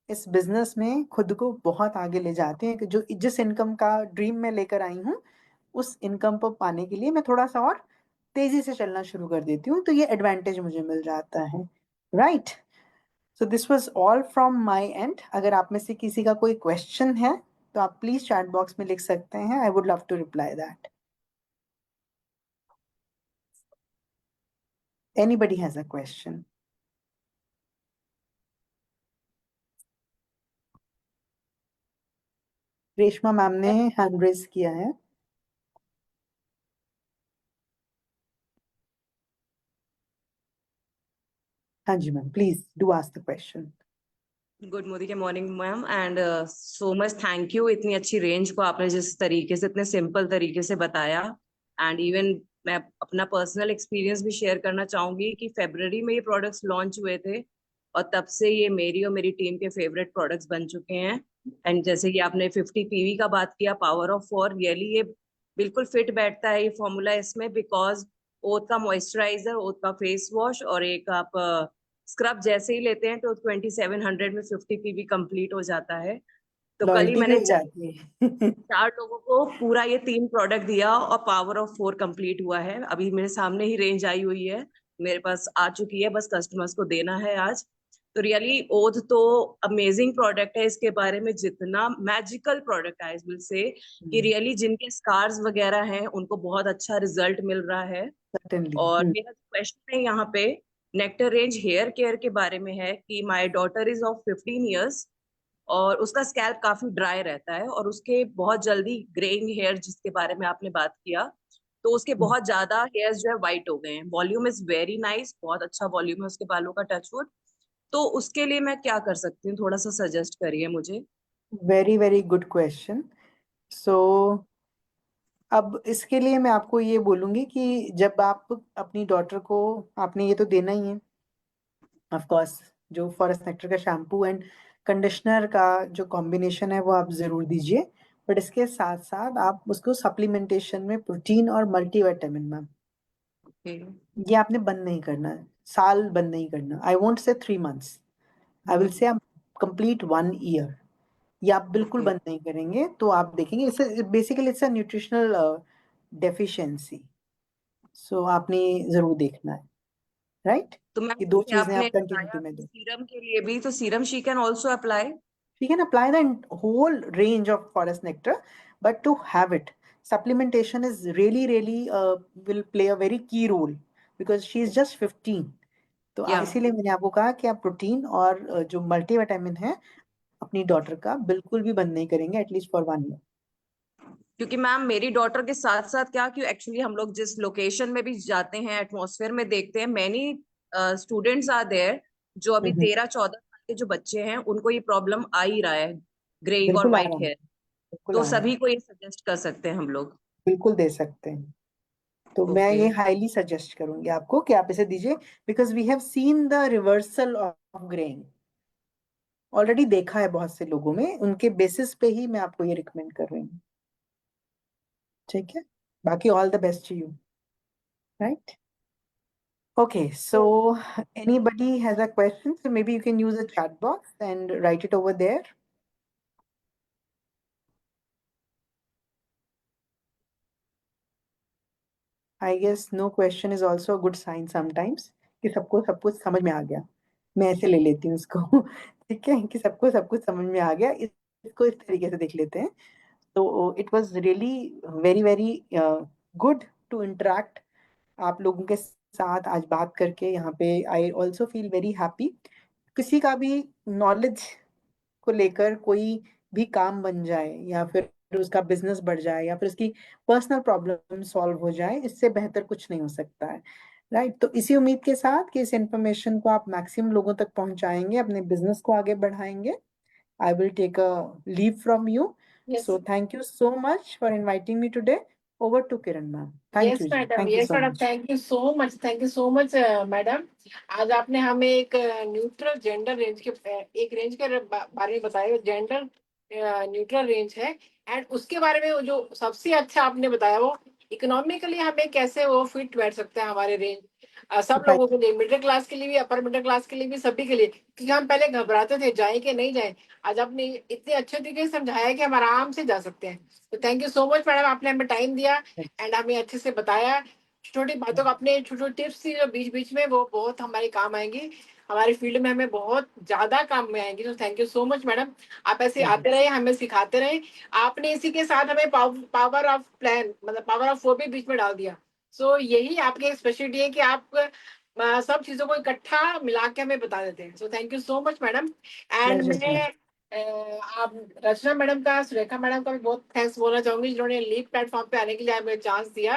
इस बिजनेस में खुद को बहुत आगे ले जाती हूँ, कि जो जिस इनकम का ड्रीम में लेकर आई हूँ उस इनकम को पाने के लिए मैं थोड़ा सा और तेजी से चलना शुरू कर देती हूँ, तो ये एडवांटेज मुझे मिल जाता है, right. So this was all from my and. अगर आप में से किसी का कोई क्वेश्चन है तो आप प्लीज चैट बॉक्स में लिख सकते हैं, I would love to reply that. Anybody has a question? Reshma ma'am ने हैंड रेज किया है। हाँ जी ma'am, please do ask the question. Good morning ma'am, and so much thank you. इतनी अच्छी रेंज को आपने जिस तरीके से, इतने सिंपल तरीके से बताया, एंड इवन मैं अपना पर्सनल एक्सपीरियंस भी शेयर करना चाहूंगी कि फरवरी में ये प्रोडक्ट्स लॉन्च हुए थे और तब से ये मेरी और मेरी टीम के फेवरेट प्रोडक्ट्स बन चुके हैं। एंड जैसे कि आपने 50 पीवी का बात किया, पावर ऑफ 4, रियली ये बिल्कुल फिट बैठता है ये फॉर्मूला इसमें, बिकॉज ओथ का मॉइस्चराइजर, ओथ का फेस वॉश और एक आप स्क्रब जैसे ही लेते हैं तो 2700 में 50 पीवी कंप्लीट हो जाता है। तो कल ही लॉयल्टी भी मैंने हो जाती है 4 लोगों को पूरा ये 3 प्रोडक्ट दिया और पावर ऑफ 4 कंप्लीट हुआ है। अभी मेरे सामने ही रेंज आई हुई है, मेरे पास आ चुकी है, बस कस्टमर्स को देना है आज। तो रियली ओथ तो अमेजिंग प्रोडक्ट है, इसके बारे में जितना मैजिकल प्रोडक्ट है, विल से कि रियली जिनके स्कार्स वगैरह हैं उनको बहुत अच्छा रिजल्ट मिल रहा है। सर्टेनली। और मेरा क्वेश्चन है यहाँ पे नेक्टर रेंज हेयर केयर के बारे में है कि my daughter is of 15 years और उसका स्कैल्प काफी ड्राई रहता है और उसके बहुत जल्दी ग्रेइंग हेयर जिसके बारे में आपने बात किया, तो उसके बहुत ज्यादा हेयर्स जो है व्हाइट हो गए हैं। वॉल्यूम इज वेरी नाइस, बहुत अच्छा वॉल्यूम है उसके बालों का, टचवुड। तो उसके लिए मैं क्या कर सकती हूँ, थोड़ा सा सजेस्ट करिए मुझे। Very very good question. So अब इसके लिए मैं आपको ये बोलूंगी कि जब आप अपनी डॉटर को, आपने ये तो देना ही है ऑफ कोर्स, जो फॉरेस्ट नेक्टर का शैम्पू एंड कंडीशनर का जो कॉम्बिनेशन है वो आप जरूर दीजिए। बट इसके साथ साथ आप उसको सप्लीमेंटेशन में प्रोटीन और मल्टीविटामिन, मैम, ये आपने बंद नहीं करना है, साल बंद नहीं करना। I won't say 3 months, I will say आप कंप्लीट 1 year, ये आप बिल्कुल बंद नहीं करेंगे तो आप देखेंगे इससे basically it's a nutritional deficiency. So आपने जरूर देखना है, राइट? तो मैम ये दो जैसे चीजें आपने आप कंटिन्यूटी बताया में दो। सीरम के लिए भी, तो serum she can also apply. She can apply the whole range of forest nectar, but to have it, supplementation is really will play a very key role because she is just 15. तो या इसीलिए मैंने आपको कहा कि आप protein और जो मल्टीविटामिन है अपनी डॉटर का बिल्कुल भी बंद नहीं करेंगे, एटलीस्ट फॉर 1 year। क्योंकि मैम मेरी डॉटर के साथ साथ क्या, कि एक्चुअली हम लोग जिस लोकेशन में भी जाते हैं, एटमॉस्फेयर में देखते हैं, मैनी स्टूडेंट्स आर देयर जो अभी 13-14 साल के जो बच्चे हैं उनको ये प्रॉब्लम आ ही रहा है, ग्रेइंग और बिल्कुल आ व्हाइट रहा है, हेयर। बिल्कुल तो आ रहा है, सभी को ये सजेस्ट कर सकते हैं हम लोग। बिल्कुल दे सकते हैं। तो मैं ओके। ये हाईली सजेस्ट करूंगी आपको कि आप इसे दीजिए, because we have seen the reversal of greying, already देखा है बहुत से लोगों में, उनके बेसिस पे ही मैं आपको ये रिकमेंड कर रही हूँ। ठीक है, बाकी all the best to you, right? Okay, so anybody has a question, so maybe you can use a chat box and write it over there. I guess no question is also a good sign sometimes, कि सबको सब कुछ समझ में आ गया। मैं ऐसे ले लेती हूँ इसको ठीक है, कि सबको सब कुछ समझ में आ गया, इसको इस तरीके से देख लेते हैं। तो it was really very good to interact आप लोगों के साथ आज बात करके यहाँ पे। I also feel very happy, किसी का भी नॉलेज को लेकर कोई भी काम बन जाए या फिर उसका बिजनेस बढ़ जाए या फिर उसकी पर्सनल प्रॉब्लम सॉल्व हो जाए, इससे बेहतर कुछ नहीं हो सकता है, राइट? तो इसी उम्मीद के साथ कि इस इंफॉर्मेशन को आप मैक्सिमम लोगों तक पहुंचाएंगे, अपने बिजनेस को आगे बढ़ाएंगे, I will take a leave from you. Yes, so thank you so much for inviting me today. Over to Kiran ma'am. Thank yes, you जी, madam. Thank you Yes, so madam. Much. Thank you so much. Thank you so much, madam. आज आपने हमें एक neutral gender range के एक range के बारे में बताया, जेंडर न्यूट्रल रेंज है, एंड उसके बारे में जो सबसे अच्छा आपने बताया वो इकोनॉमिकली हमें कैसे वो फिट बैठ सकता है हमारे रेंज, सब लोगों के लिए, मिडिल क्लास के लिए भी, अपर मिडिल क्लास के लिए भी, सभी के लिए, क्योंकि हम पहले घबराते थे जाए कि नहीं जाए। आज आपने इतने अच्छे तरीके से समझाया कि हम आराम से जा सकते हैं। तो thank you so much madam, आपने हमें टाइम दिया एंड हमें अच्छे से बताया, छोटी बातों को, अपने छोटे छोटे टिप्स थी जो बीच बीच में, वो बहुत हमारे काम आएंगी, हमारी फील्ड में हमें बहुत ज्यादा काम में आएंगी। तो thank you so much madam, आप ऐसे आते रहे, हमें सिखाते रहे। आपने इसी के साथ हमें पावर ऑफ प्लान, मतलब पावर ऑफ 4 भी बीच में डाल दिया। सो यही आपकी स्पेशलिटी है कि आप सब चीजों को इकट्ठा मिला के हमें बता देते हैं। सो thank you so much madam. And मैं आप रचना मैडम का, सुरेखा मैडम का भी बहुत थैंक्स बोलना चाहूंगी, जिन्होंने लीव प्लेटफॉर्म पे आने के लिए हमें चांस दिया,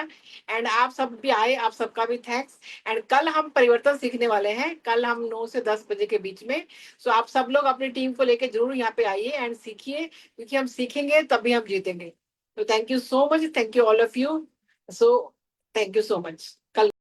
एंड आप सब भी आए, आप सबका भी थैंक्स। एंड कल हम परिवर्तन सीखने वाले हैं, कल हम 9 से 10 बजे के बीच में। सो आप सब लोग अपनी टीम को लेकर जरूर यहाँ पे आइए एंड सीखिए, क्योंकि हम सीखेंगे तभी हम जीतेंगे। तो thank you so much, thank you all of you. So thank you so much. कल